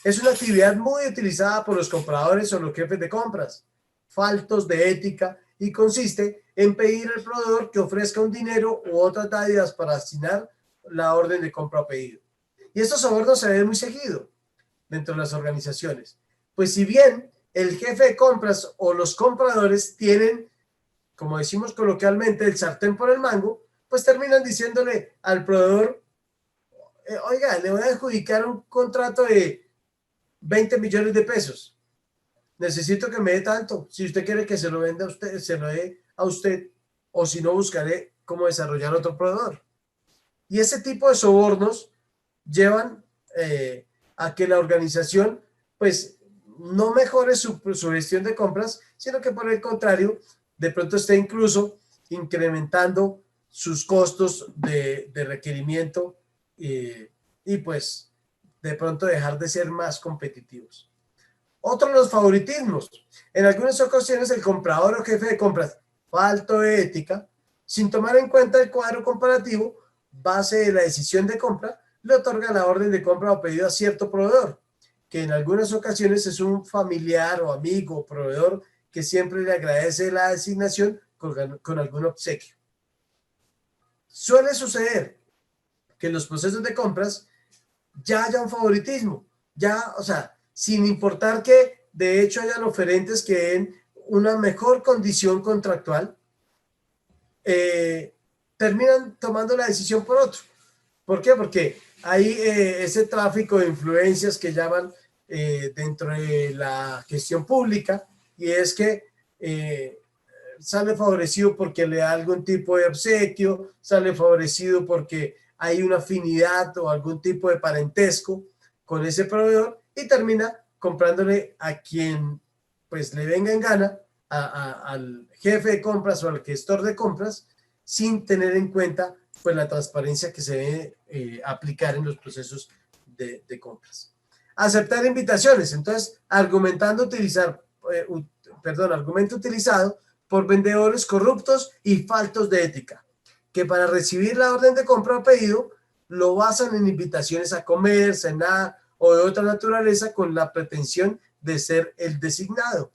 Es una actividad muy utilizada por los compradores o los jefes de compras, faltos de ética, y consiste en pedir al proveedor que ofrezca un dinero u otras dádivas para asignar la orden de compra o pedido. Y estos sobornos se ven muy seguido dentro de las organizaciones. Pues si bien el jefe de compras o los compradores tienen, como decimos coloquialmente, el sartén por el mango, pues terminan diciéndole al proveedor: oiga, le voy a adjudicar un contrato de 20 millones de pesos. Necesito que me dé tanto. Si usted quiere que se lo venda a usted, se lo dé a usted, o si no, buscaré cómo desarrollar otro proveedor. Y ese tipo de sobornos llevan a que la organización pues no mejore su gestión de compras, sino que por el contrario, de pronto esté incluso incrementando sus costos de requerimiento, y pues de pronto dejar de ser más competitivos. Otro de los favoritismos. En algunas ocasiones el comprador o jefe de compras, falto de ética, sin tomar en cuenta el cuadro comparativo, base de la decisión de compra, le otorga la orden de compra o pedido a cierto proveedor, que en algunas ocasiones es un familiar o amigo o proveedor que siempre le agradece la designación con algún obsequio. Suele suceder que en los procesos de compras ya haya un favoritismo, ya, o sea, sin importar que de hecho hayan oferentes que den una mejor condición contractual, terminan tomando la decisión por otro. ¿Por qué? Porque hay ese tráfico de influencias que llaman dentro de la gestión pública, y es que sale favorecido porque le da algún tipo de obsequio, sale favorecido porque hay una afinidad o algún tipo de parentesco con ese proveedor, y termina comprándole a quien pues le venga en gana, al jefe de compras o al gestor de compras, sin tener en cuenta pues la transparencia que se debe aplicar en los procesos de compras. Aceptar invitaciones. Entonces, argumento utilizado por vendedores corruptos y faltos de ética, que para recibir la orden de compra o pedido lo basan en invitaciones a comer, cenar o de otra naturaleza con la pretensión de ser el designado.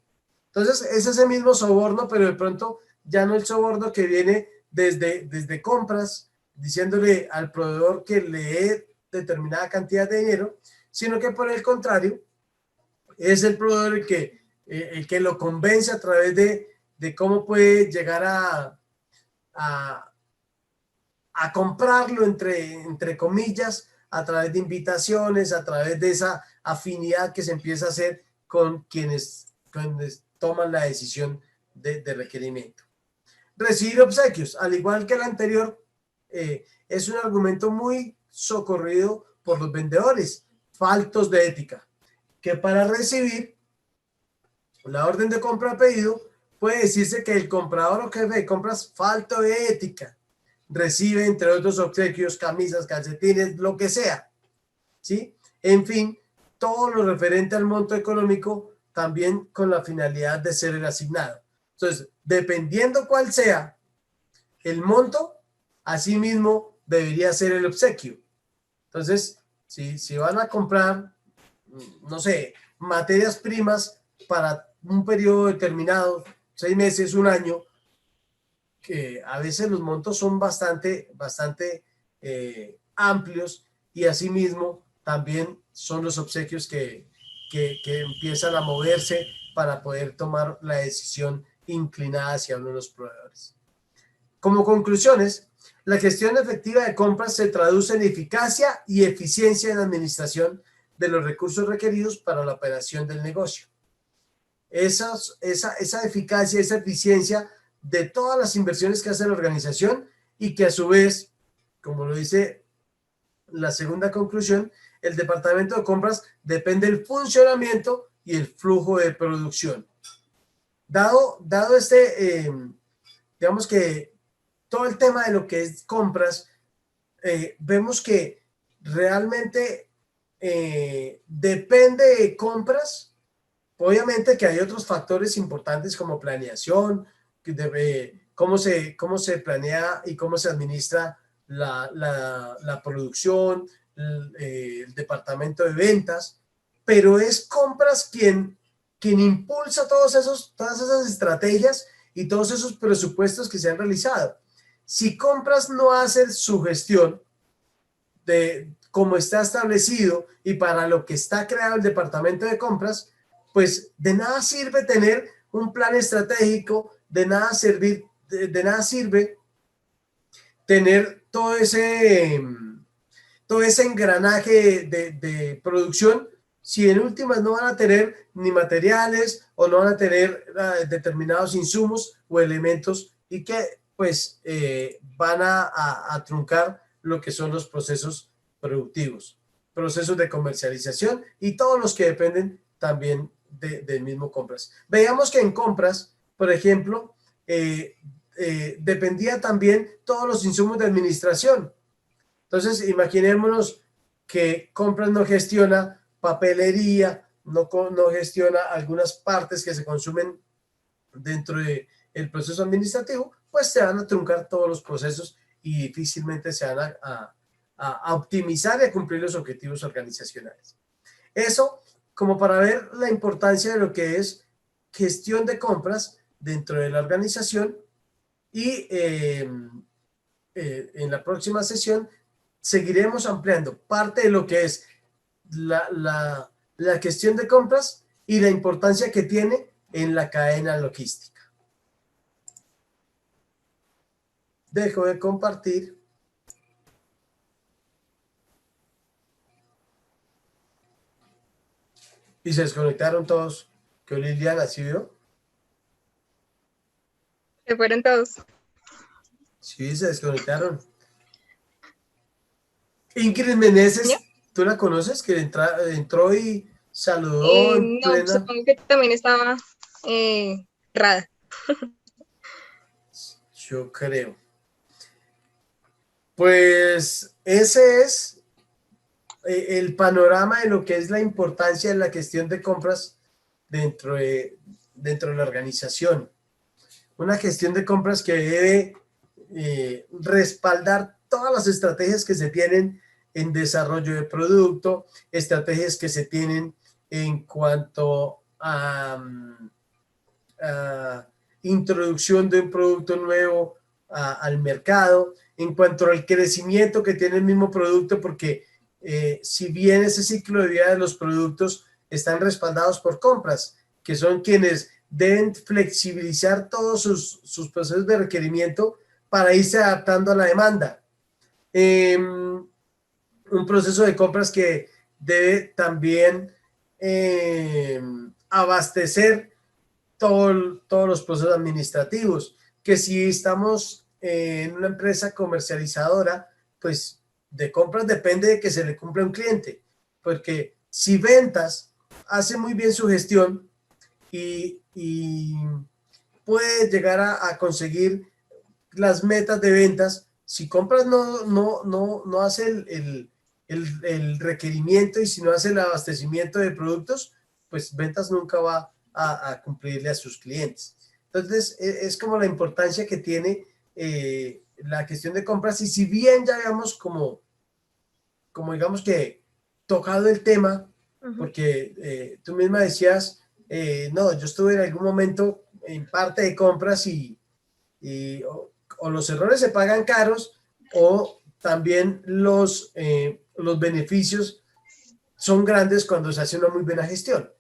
Entonces, es ese mismo soborno, pero de pronto ya no el soborno que viene desde compras, diciéndole al proveedor que le dé determinada cantidad de dinero, sino que por el contrario, es el proveedor el que lo convence a través de cómo puede llegar a, a comprarlo, entre comillas, a través de invitaciones, a través de esa afinidad que se empieza a hacer con quienes toman la decisión de requerimiento. Recibir obsequios, al igual que el anterior, es un argumento muy socorrido por los vendedores faltos de ética, que para recibir la orden de compra a pedido puede decirse que el comprador o jefe de compras falto de ética recibe, entre otros obsequios, camisas, calcetines, lo que sea, ¿sí? En fin, todo lo referente al monto económico, también con la finalidad de ser el asignado. Entonces, dependiendo cuál sea el monto, asimismo debería ser el obsequio. Entonces, si van a comprar, no sé, materias primas para un periodo determinado, 6 meses, un año, que a veces los montos son bastante amplios, y asimismo también son los obsequios que empiezan a moverse para poder tomar la decisión inclinada hacia uno de los proveedores. Como conclusiones, la gestión efectiva de compras se traduce en eficacia y eficiencia en la administración de los recursos requeridos para la operación del negocio. Esa eficacia, esa eficiencia de todas las inversiones que hace la organización, y que a su vez, como lo dice la segunda conclusión, el departamento de compras depende del funcionamiento y el flujo de producción. Dado digamos que todo el tema de lo que es compras, vemos que realmente depende de compras. Obviamente que hay otros factores importantes como planeación, cómo se planea y cómo se administra la producción, el departamento de ventas, pero es compras quien impulsa todas esas estrategias y todos esos presupuestos que se han realizado. Si compras no hace su gestión de cómo está establecido y para lo que está creado el departamento de compras, pues de nada sirve tener un plan estratégico, de nada sirve tener todo ese engranaje de producción, si en últimas no van a tener ni materiales o no van a tener determinados insumos o elementos, y que pues van a truncar lo que son los procesos productivos, procesos de comercialización y todos los que dependen también del mismo compras. Veíamos que en compras, por ejemplo, dependía también todos los insumos de administración. Entonces, imaginémonos que compras no gestiona papelería, no gestiona algunas partes que se consumen dentro del proceso administrativo, pues se van a truncar todos los procesos y difícilmente se van a optimizar y a cumplir los objetivos organizacionales. Eso como para ver la importancia de lo que es gestión de compras dentro de la organización, y en la próxima sesión seguiremos ampliando parte de lo que es la gestión de compras y la importancia que tiene en la cadena logística. Dejo de compartir. Y se desconectaron todos. ¿Qué Liliana, sí vio? Se fueron todos. Sí, se desconectaron. Ingrid Meneses, ¿tú la conoces? Que entró y saludó en No, plena. supongo que también estaba errada. Yo creo. Pues ese es el panorama de lo que es la importancia de la gestión de compras dentro de la organización. Una gestión de compras que debe respaldar todas las estrategias que se tienen en desarrollo de producto, estrategias que se tienen en cuanto a introducción de un producto nuevo al mercado, en cuanto al crecimiento que tiene el mismo producto, porque si bien ese ciclo de vida de los productos están respaldados por compras, que son quienes deben flexibilizar todos sus procesos de requerimiento para irse adaptando a la demanda. Un proceso de compras que debe también abastecer todos los procesos administrativos, que si estamos en una empresa comercializadora, pues de compras depende de que se le cumpla un cliente, porque si ventas hace muy bien su gestión y puede llegar a conseguir las metas de ventas, si compras no hace el requerimiento y si no hace el abastecimiento de productos, pues ventas nunca va a cumplirle a sus clientes. Entonces, es como la importancia que tiene la gestión de compras y si bien ya habíamos como digamos que tocado el tema, porque tú misma decías, no, yo estuve en algún momento en parte de compras o los errores se pagan caros o también los beneficios son grandes cuando se hace una muy buena gestión.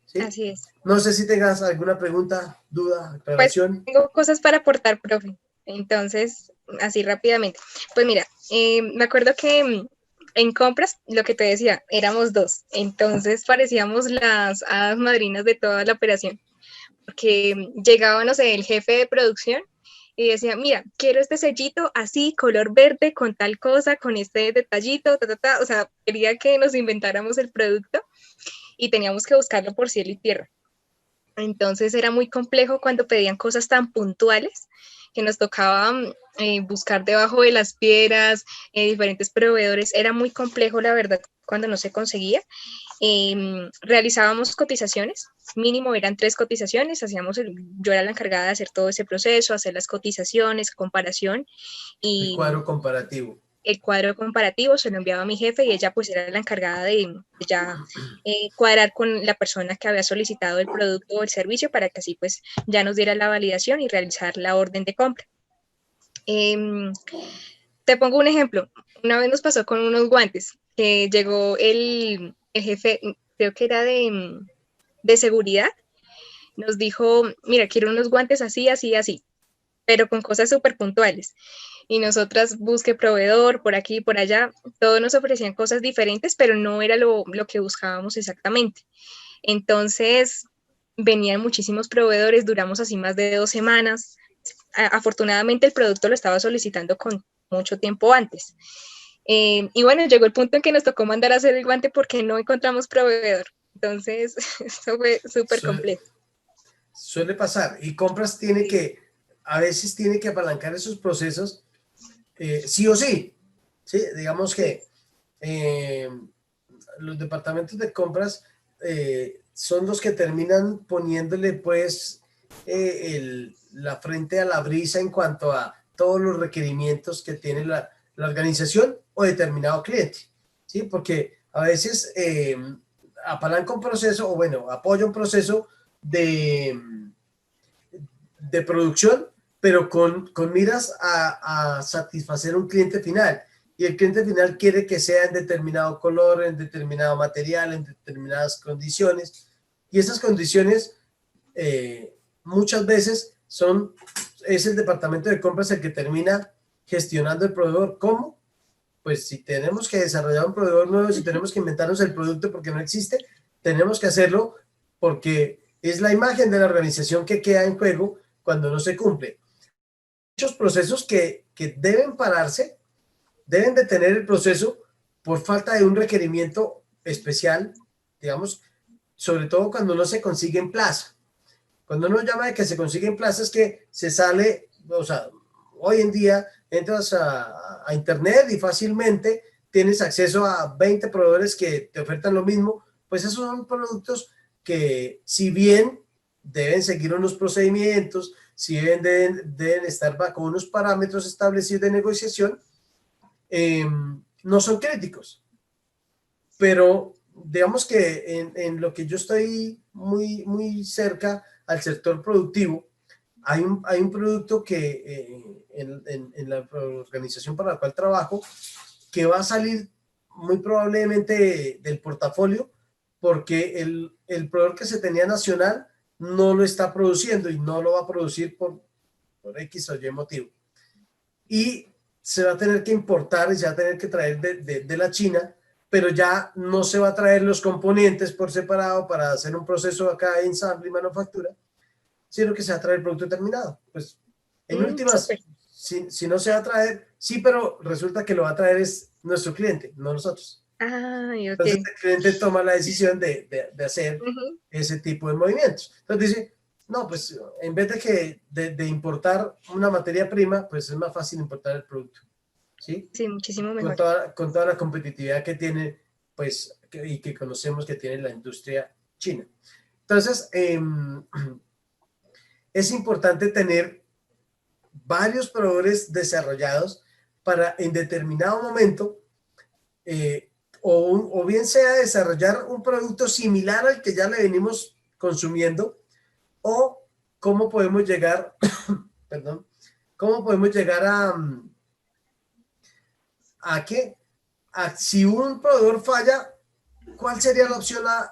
¿Sí? Así es. No sé si tengas alguna pregunta, duda, Pues aclaración. tengo cosas para aportar, profe. Entonces, así rápidamente. Pues mira, me acuerdo que en compras, lo que te decía, éramos dos. Entonces parecíamos las hadas madrinas de toda la operación. Porque llegaba, no sé, el jefe de producción y decía, mira, quiero este sellito así, color verde, con tal cosa, con este detallito, ta, ta, ta. O sea, quería que nos inventáramos el producto y teníamos que buscarlo por cielo y tierra. Entonces era muy complejo cuando pedían cosas tan puntuales que nos tocaba buscar debajo de las piedras, diferentes proveedores. Era muy complejo, la verdad, cuando no se conseguía. Realizábamos cotizaciones, mínimo eran 3 cotizaciones, yo era la encargada de hacer todo ese proceso, hacer las cotizaciones, comparación El y cuadro comparativo. el cuadro comparativo se lo enviaba a mi jefe y ella pues era la encargada de ya cuadrar con la persona que había solicitado el producto o el servicio para que así pues ya nos diera la validación y realizar la orden de compra. Te pongo un ejemplo. Una vez nos pasó con unos guantes que llegó el jefe, creo que era de seguridad, nos dijo, mira, quiero unos guantes así, así, así, pero con cosas súper puntuales. Y nosotras busque proveedor por aquí y por allá, todos nos ofrecían cosas diferentes, pero no era lo que buscábamos exactamente. Entonces, venían muchísimos proveedores, duramos así más de 2 semanas. Afortunadamente el producto lo estaba solicitando con mucho tiempo antes. Y bueno, llegó el punto en que nos tocó mandar a hacer el guante porque no encontramos proveedor. Entonces, esto fue súper complejo. Suele pasar. Y compras a veces tiene que apalancar esos procesos, sí o sí. ¿Sí? Digamos que los departamentos de compras son los que terminan poniéndole pues la frente a la brisa en cuanto a todos los requerimientos que tiene la organización o determinado cliente, ¿sí? Porque a veces apalanca un proceso o bueno, apoya un proceso de producción, pero con miras a satisfacer un cliente final. Y el cliente final quiere que sea en determinado color, en determinado material, en determinadas condiciones. Y esas condiciones muchas veces es el departamento de compras el que termina gestionando el proveedor. ¿Cómo? Pues si tenemos que desarrollar un proveedor nuevo, si tenemos que inventarnos el producto porque no existe, tenemos que hacerlo porque es la imagen de la organización que queda en juego cuando no se cumple. Muchos procesos que deben pararse, deben detener el proceso por falta de un requerimiento especial, digamos, sobre todo cuando no se consigue en plaza. Cuando uno llama de que se consigue en plaza es que se sale, o sea, hoy en día entras a internet y fácilmente tienes acceso a 20 proveedores que te ofertan lo mismo, pues esos son productos que si bien deben seguir unos procedimientos, si deben estar bajo unos parámetros establecidos de negociación, no son críticos. Pero digamos que en lo que yo estoy muy cerca al sector productivo, hay un producto que en la organización para la cual trabajo, que va a salir muy probablemente del portafolio, porque el proveedor que se tenía nacional no lo está produciendo y no lo va a producir por X o Y motivo. Y se va a tener que importar y se va a tener que traer de la China, pero ya no se va a traer los componentes por separado para hacer un proceso acá de ensamble y manufactura, sino que se va a traer el producto terminado. Pues en últimas, Súper. si no se va a traer, sí, pero resulta que lo va a traer es nuestro cliente, no nosotros. Ay, ok. Entonces el cliente toma la decisión de hacer Ujú. ese tipo de movimientos. Entonces dice, no, pues en vez de importar una materia prima, pues es más fácil importar el producto, ¿sí? Sí, muchísimo Con mejor. toda la competitividad que tiene, pues, y que conocemos que tiene la industria china. Entonces, es importante tener varios proveedores desarrollados para en determinado momento, o bien sea desarrollar un producto similar al que ya le venimos consumiendo, o cómo podemos llegar, perdón, cómo podemos llegar a qué, a si un proveedor falla, ¿cuál sería la opción A,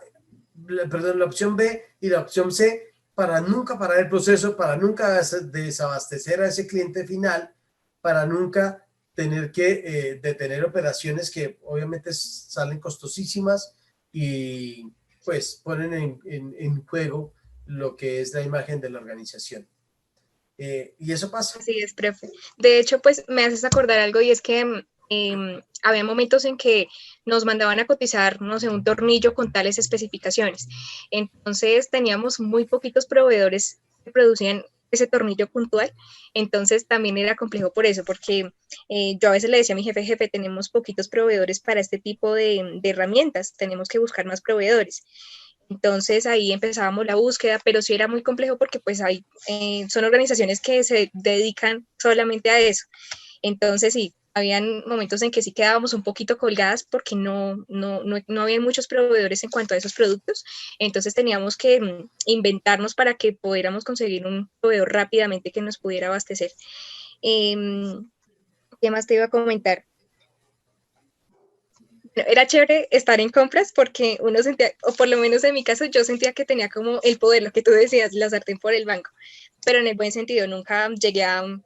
perdón, la opción B y la opción C para nunca parar el proceso, para nunca desabastecer a ese cliente final, para nunca tener que detener operaciones que obviamente salen costosísimas y pues ponen en juego lo que es la imagen de la organización? Y eso pasa. Así es, profe. De hecho, pues me haces acordar algo y es que había momentos en que nos mandaban a cotizar, no sé, un tornillo con tales especificaciones. Entonces teníamos muy poquitos proveedores que producían ese tornillo puntual. Entonces también era complejo por eso, porque yo a veces le decía a mi jefe, tenemos poquitos proveedores para este tipo de herramientas, tenemos que buscar más proveedores. Entonces ahí empezábamos la búsqueda, pero sí era muy complejo porque pues hay, son organizaciones que se dedican solamente a eso. Entonces sí, habían momentos en que sí quedábamos un poquito colgadas porque no había muchos proveedores en cuanto a esos productos. Entonces teníamos que inventarnos para que pudiéramos conseguir un proveedor rápidamente que nos pudiera abastecer. Eh, ¿Qué más te iba a comentar? Era chévere estar en compras porque uno sentía, o por lo menos en mi caso, yo sentía que tenía como el poder, lo que tú decías, la sartén por el banco, pero en el buen sentido, nunca llegué a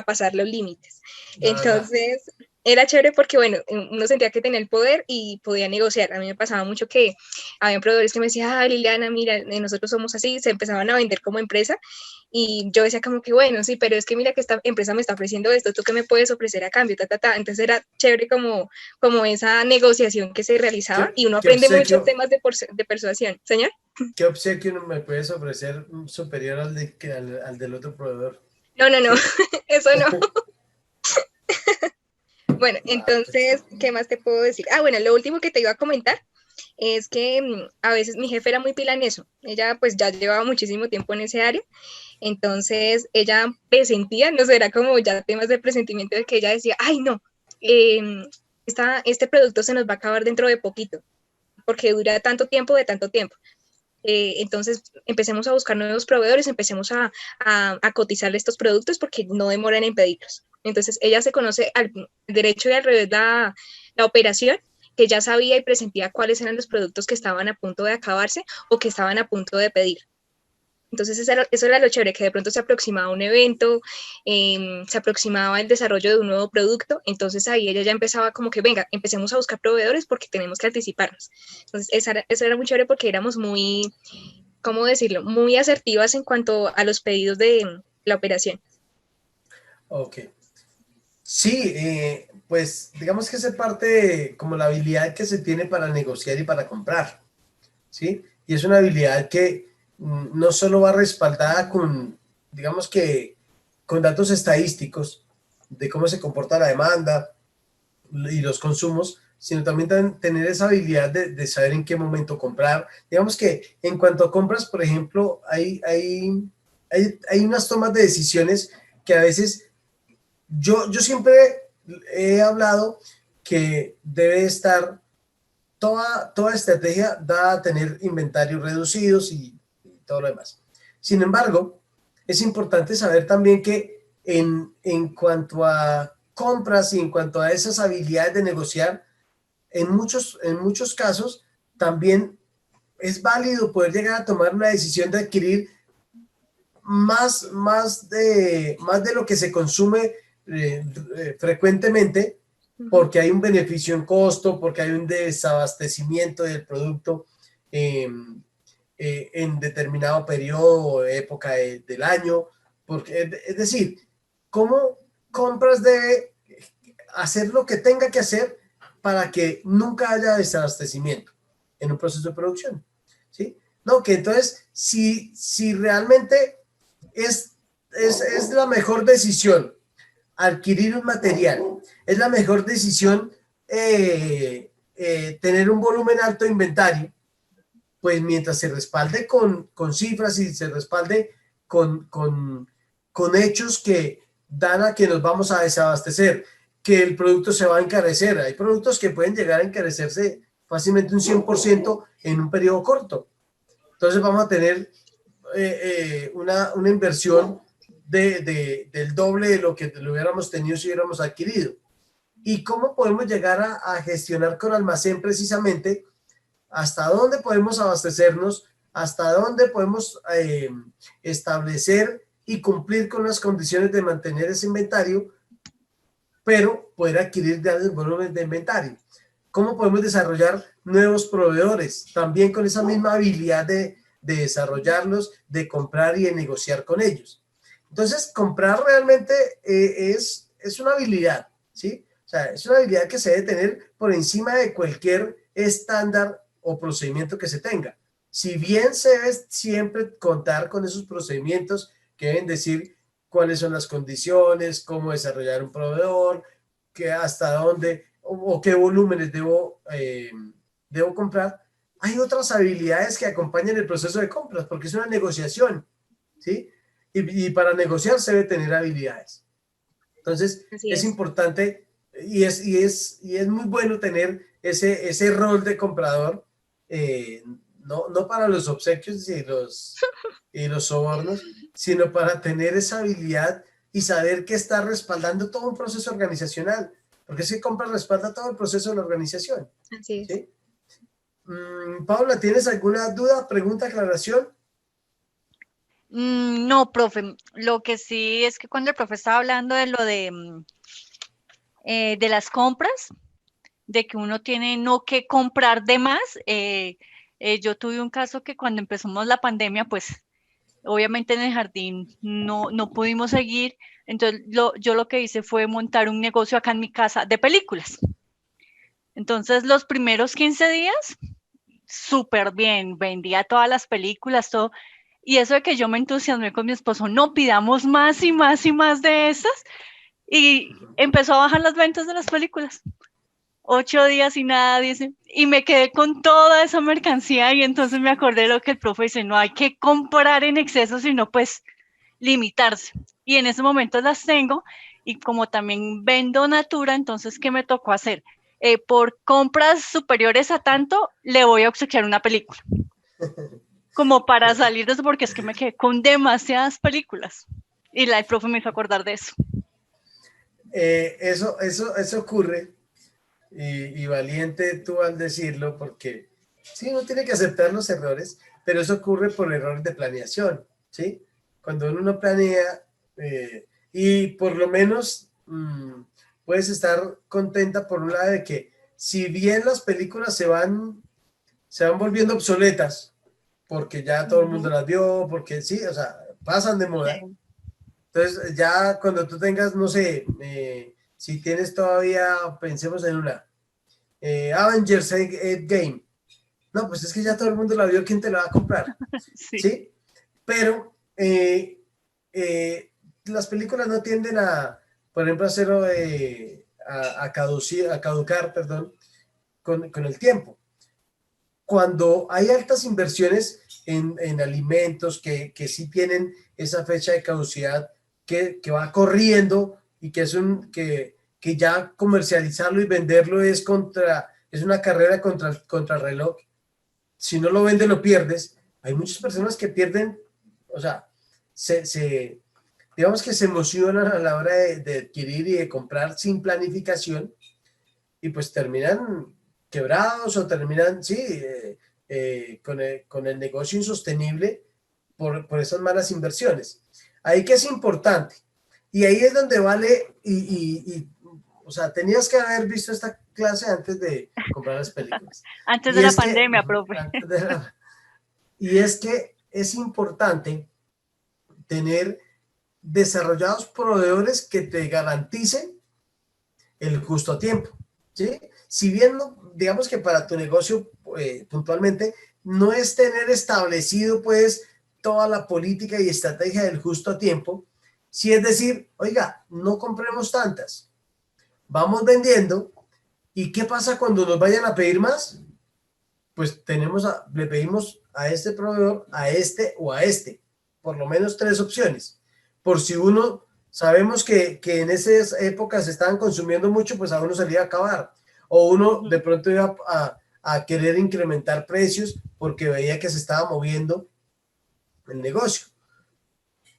pasar los límites. Ah, ya. Entonces, era chévere porque, bueno, uno sentía que tenía el poder y podía negociar. A mí me pasaba mucho que había proveedores que me decían, ah, Liliana, mira, nosotros somos así, se empezaban a vender como empresa y yo decía como que, bueno, sí, pero es que mira que esta empresa me está ofreciendo esto, ¿tú qué me puedes ofrecer a cambio? Ta, ta, ta. Entonces era chévere como esa negociación que se realizaba y uno ¿Qué aprende muchos obsequio, temas de persuasión. Señor. qué obsequio me puedes ofrecer superior al del otro proveedor? No, no, no, ¿Sí? eso no. Bueno, Ah, pues, entonces, ¿qué más te puedo decir? Ah, bueno, lo último que te iba a comentar es que a veces mi jefe era muy pila en eso. Ella pues ya llevaba muchísimo tiempo en ese área. Entonces ella presentía, no sé, era como ya temas de presentimiento de que ella decía, ay no, eh, este producto se nos va a acabar dentro de poquito, porque dura tanto tiempo de tanto tiempo. Entonces empecemos a buscar nuevos proveedores, empecemos a cotizar estos productos porque no demoran en pedirlos. Entonces ella se conoce al derecho y al revés la operación que ya sabía y presentía cuáles eran los productos que estaban a punto de acabarse o que estaban a punto de pedir. Entonces eso era lo chévere, que de pronto se aproximaba un evento, se aproximaba el desarrollo de un nuevo producto, entonces ahí ella ya empezaba como que, venga, empecemos a buscar proveedores porque tenemos que anticiparnos. Entonces eso era muy chévere porque éramos muy, ¿cómo decirlo? Muy asertivas en cuanto a los pedidos de la operación. Ok. Sí, pues digamos que es parte de como la habilidad que se tiene para negociar y para comprar, ¿sí? Y es una habilidad que no solo va respaldada con, digamos que, con datos estadísticos de cómo se comporta la demanda y los consumos, sino también tener esa habilidad de saber en qué momento comprar. Digamos que en cuanto a compras, por ejemplo, hay unas tomas de decisiones que a veces yo siempre he hablado que debe estar toda estrategia dada a tener inventarios reducidos y todo lo demás. Sin embargo, es importante saber también que en cuanto a compras y en cuanto a esas habilidades de negociar, en muchos casos también es válido poder llegar a tomar una decisión de adquirir más de lo que se consume frecuentemente, porque hay un beneficio en costo, porque hay un desabastecimiento del producto eh, en determinado periodo o época del año. Porque, es decir, cómo compras debe hacer lo que tenga que hacer para que nunca haya desabastecimiento en un proceso de producción. ¿Sí? No, que entonces, si realmente es la mejor decisión adquirir un material, es la mejor decisión tener un volumen alto de inventario, pues mientras se respalde con cifras y se respalde con, con, con hechos que dan a que nos vamos a desabastecer, que el producto se va a encarecer. Hay productos que pueden llegar a encarecerse fácilmente un 100% en un periodo corto. Entonces vamos a tener una inversión del doble de lo que lo hubiéramos tenido si hubiéramos adquirido. ¿Y cómo podemos llegar a gestionar con almacén precisamente hasta dónde podemos abastecernos, hasta dónde podemos establecer y cumplir con las condiciones de mantener ese inventario, pero poder adquirir grandes volúmenes de inventario? ¿Cómo podemos desarrollar nuevos proveedores? También con esa misma habilidad de desarrollarlos, de comprar y de negociar con ellos. Entonces, comprar realmente es una habilidad, ¿sí? O sea, es una habilidad que se debe tener por encima de cualquier estándar o procedimiento que se tenga. Si bien se debe siempre contar con esos procedimientos que deben decir cuáles son las condiciones, cómo desarrollar un proveedor, que hasta dónde o qué volúmenes debo comprar, hay otras habilidades que acompañan el proceso de compras, porque es una negociación, ¿sí? Y para negociar se debe tener habilidades. Entonces, es importante y es muy bueno tener ese rol de comprador, no para los obsequios y los sobornos, sino para tener esa habilidad y saber que está respaldando todo un proceso organizacional, porque ese compra respalda todo el proceso de la organización. Así es. ¿Sí? Paula, ¿tienes alguna duda, pregunta, aclaración? No, profe, lo que sí es que cuando el profe estaba hablando de lo de las compras, de que uno tiene no que comprar de más, yo tuve un caso que cuando empezamos la pandemia, pues obviamente en el jardín no pudimos seguir, entonces yo lo que hice fue montar un negocio acá en mi casa de películas. Entonces los primeros 15 días, súper bien, vendía todas las películas, todo. Y eso de que yo me entusiasmé con mi esposo, no pidamos más y más y más de esas. Y empezó a bajar las ventas de las películas. 8 días y nada, dice. Y me quedé con toda esa mercancía y entonces me acordé de lo que el profe dice, no hay que comprar en exceso, sino pues limitarse. Y en ese momento las tengo y como también vendo Natura, entonces, ¿qué me tocó hacer? Por compras superiores a tanto, le voy a obsequiar una película. Como para salir de eso, porque es que me quedé con demasiadas películas. Y el profe me hizo acordar de eso. Eso ocurre y valiente tú al decirlo, porque sí, uno tiene que aceptar los errores, pero eso ocurre por errores de planeación, ¿sí? Cuando uno no planea, y por lo menos puedes estar contenta por un lado de que si bien las películas se van volviendo obsoletas, porque ya todo el mundo Ujú, las vio, porque sí, o sea, pasan de moda. sí. Entonces, ya cuando tú tengas, no sé, si tienes todavía, pensemos en una, Avengers Endgame. No, pues es que ya todo el mundo la vio, ¿quién te la va a comprar? Sí. ¿Sí? Pero las películas no tienden a, por ejemplo, a caducar, perdón, con el tiempo. Cuando hay altas inversiones en alimentos que sí tienen esa fecha de caducidad que va corriendo y que ya comercializarlo y venderlo es una carrera contra el reloj. Si no lo vendes, lo pierdes. Hay muchas personas que pierden, o sea, digamos que se emocionan a la hora de adquirir y de comprar sin planificación y pues terminan quebrados o terminan, sí, con el negocio insostenible por esas malas inversiones. Ahí que es importante. Y ahí es donde vale, o sea, tenías que haber visto esta clase antes de comprar las películas. Antes Y de la es que, pandemia, profe. y es que es importante tener desarrollados proveedores que te garanticen el justo tiempo, ¿sí? Si bien, digamos que para tu negocio puntualmente, no es tener establecido pues toda la política y estrategia del justo tiempo, sí es decir, oiga, no compremos tantas, vamos vendiendo, ¿y qué pasa cuando nos vayan a pedir más? Pues le pedimos a este proveedor, a este o a este, por lo menos tres opciones. Por si uno, sabemos que en esas épocas se estaban consumiendo mucho, pues a uno se le iba a acabar. O uno de Ujú. pronto iba a querer incrementar precios porque veía que se estaba moviendo el negocio.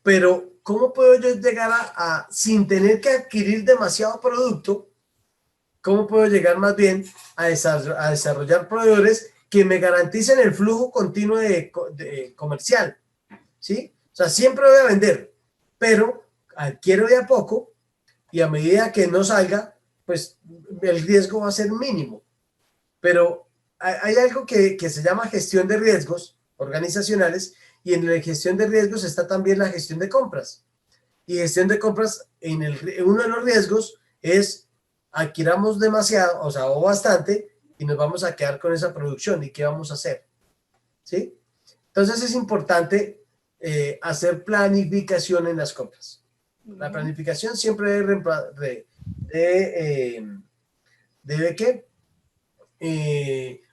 Pero, ¿cómo puedo yo llegar sin tener que adquirir demasiado producto? ¿Cómo puedo llegar más bien a desarrollar proveedores que me garanticen el flujo continuo de comercial? ¿Sí? O sea, siempre voy a vender, pero adquiero de a poco y a medida que no salga, pues el riesgo va a ser mínimo. Pero hay algo que se llama gestión de riesgos organizacionales y en la gestión de riesgos está también la gestión de compras. Y gestión de compras, uno de los riesgos es adquiramos demasiado, o sea, o bastante, y nos vamos a quedar con esa producción. ¿Y qué vamos a hacer? ¿Sí? Entonces es importante hacer planificación en las compras. La Ujú. planificación siempre debe ¿qué?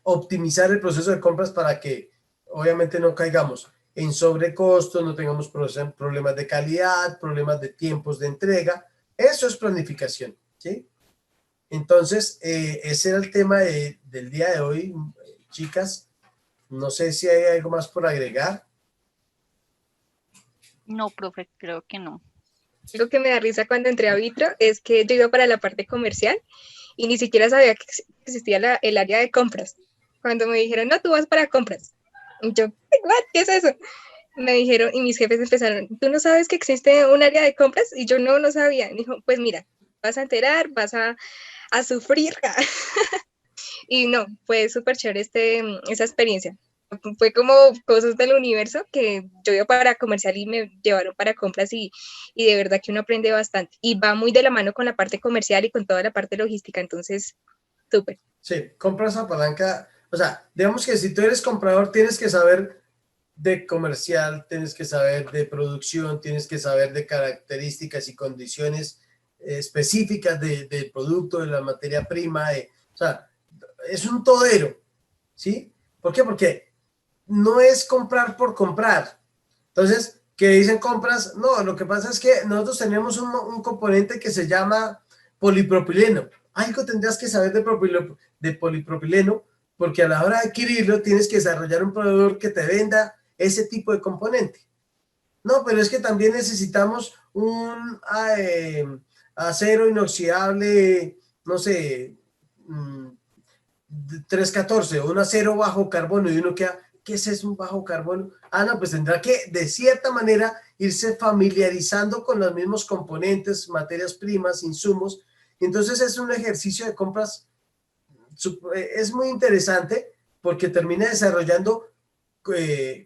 Optimizar el proceso de compras para que obviamente no caigamos en sobrecostos, no tengamos problemas de calidad, problemas de tiempos de entrega. Eso es planificación, ¿sí? Entonces, ese era el tema del día de hoy, chicas. No sé si hay algo más por agregar. No, profe, creo que no. Lo que me da risa cuando entré a Vitro es que yo iba para la parte comercial y ni siquiera sabía que existía el área de compras. Cuando me dijeron, no, tú vas para compras. Y yo, ¿what? ¿Qué es eso? Me dijeron, y mis jefes empezaron, ¿tú no sabes que existe un área de compras? Y yo no sabía. Y dijo, pues mira, vas a enterar, vas a sufrir. Y no, fue súper chévere esa experiencia. Fue como cosas del universo que yo iba para comercial y me llevaron para compras y de verdad que uno aprende bastante. Y va muy de la mano con la parte comercial y con toda la parte logística, entonces, súper. Sí, compras a palanca. O sea, digamos que si tú eres comprador, tienes que saber de comercial, tienes que saber de producción, tienes que saber de características y condiciones específicas del producto, de la materia prima. O sea, es un todero, ¿sí? ¿Por qué? Porque no es comprar por comprar. Entonces, que dicen compras, no, lo que pasa es que nosotros tenemos un componente que se llama polipropileno. Algo tendrás que saber de polipropileno, porque a la hora de adquirirlo tienes que desarrollar un proveedor que te venda ese tipo de componente. No, pero es que también necesitamos un acero inoxidable, no sé, 314, un acero bajo carbono, y uno queda, ¿qué es eso, un bajo carbono? Ah, no, pues tendrá que, de cierta manera, irse familiarizando con los mismos componentes, materias primas, insumos. Y entonces es un ejercicio de compras, es muy interesante porque termina desarrollando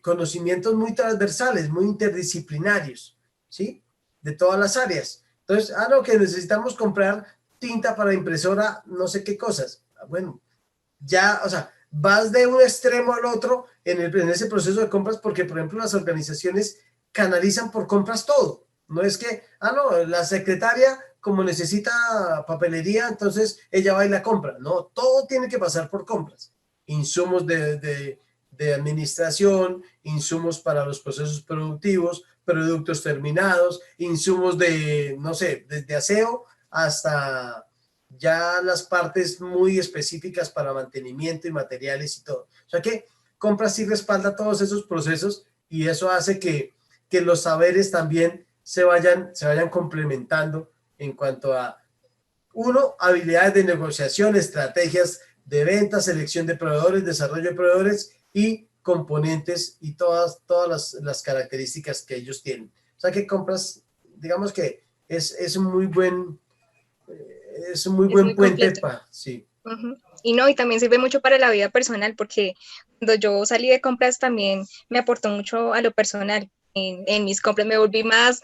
conocimientos muy transversales, muy interdisciplinarios, ¿sí? De todas las áreas. Entonces, no, que necesitamos comprar tinta para impresora, no sé qué cosas. Bueno, ya, o sea, vas de un extremo al otro en ese proceso de compras porque, por ejemplo, las organizaciones canalizan por compras todo. No es que, no, la secretaria como necesita papelería, entonces ella va y la compra. No, todo tiene que pasar por compras. Insumos de administración, insumos para los procesos productivos, productos terminados, insumos de, no sé, desde aseo hasta ya las partes muy específicas para mantenimiento y materiales y todo. O sea que compras sí respalda todos esos procesos y eso hace que los saberes también se vayan complementando en cuanto a, uno, habilidades de negociación, estrategias de venta, selección de proveedores, desarrollo de proveedores y componentes y todas las características que ellos tienen. O sea que compras, digamos que es un muy buen puente completo. sí. Y no, y también sirve mucho para la vida personal, porque cuando yo salí de compras también me aportó mucho a lo personal. En mis compras me volví más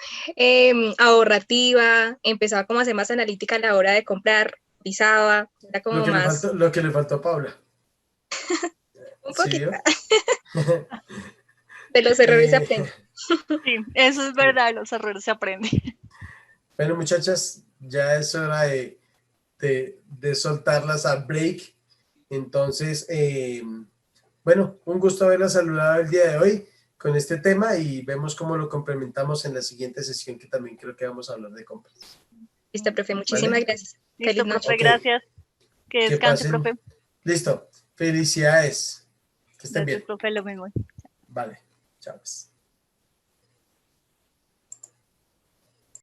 ahorrativa, empezaba como a ser más analítica a la hora de comprar, pisaba, era como más... Lo que le faltó a Paula. Un ¿Sí poquito. vio? De los errores se aprende. Sí, eso es verdad, los errores se aprenden. Bueno, muchachas, ya es hora de soltarlas a break. Entonces, bueno, un gusto haberlas saludado el día de hoy con este tema y vemos cómo lo complementamos en la siguiente sesión que también creo que vamos a hablar de compras. Listo, profe, muchísimas gracias. Listo, Feliz noche. profe, gracias. Que descanse, pasen. profe. Listo, felicidades. Que estén Gracias, bien. profe, lo mismo. Vale, chao.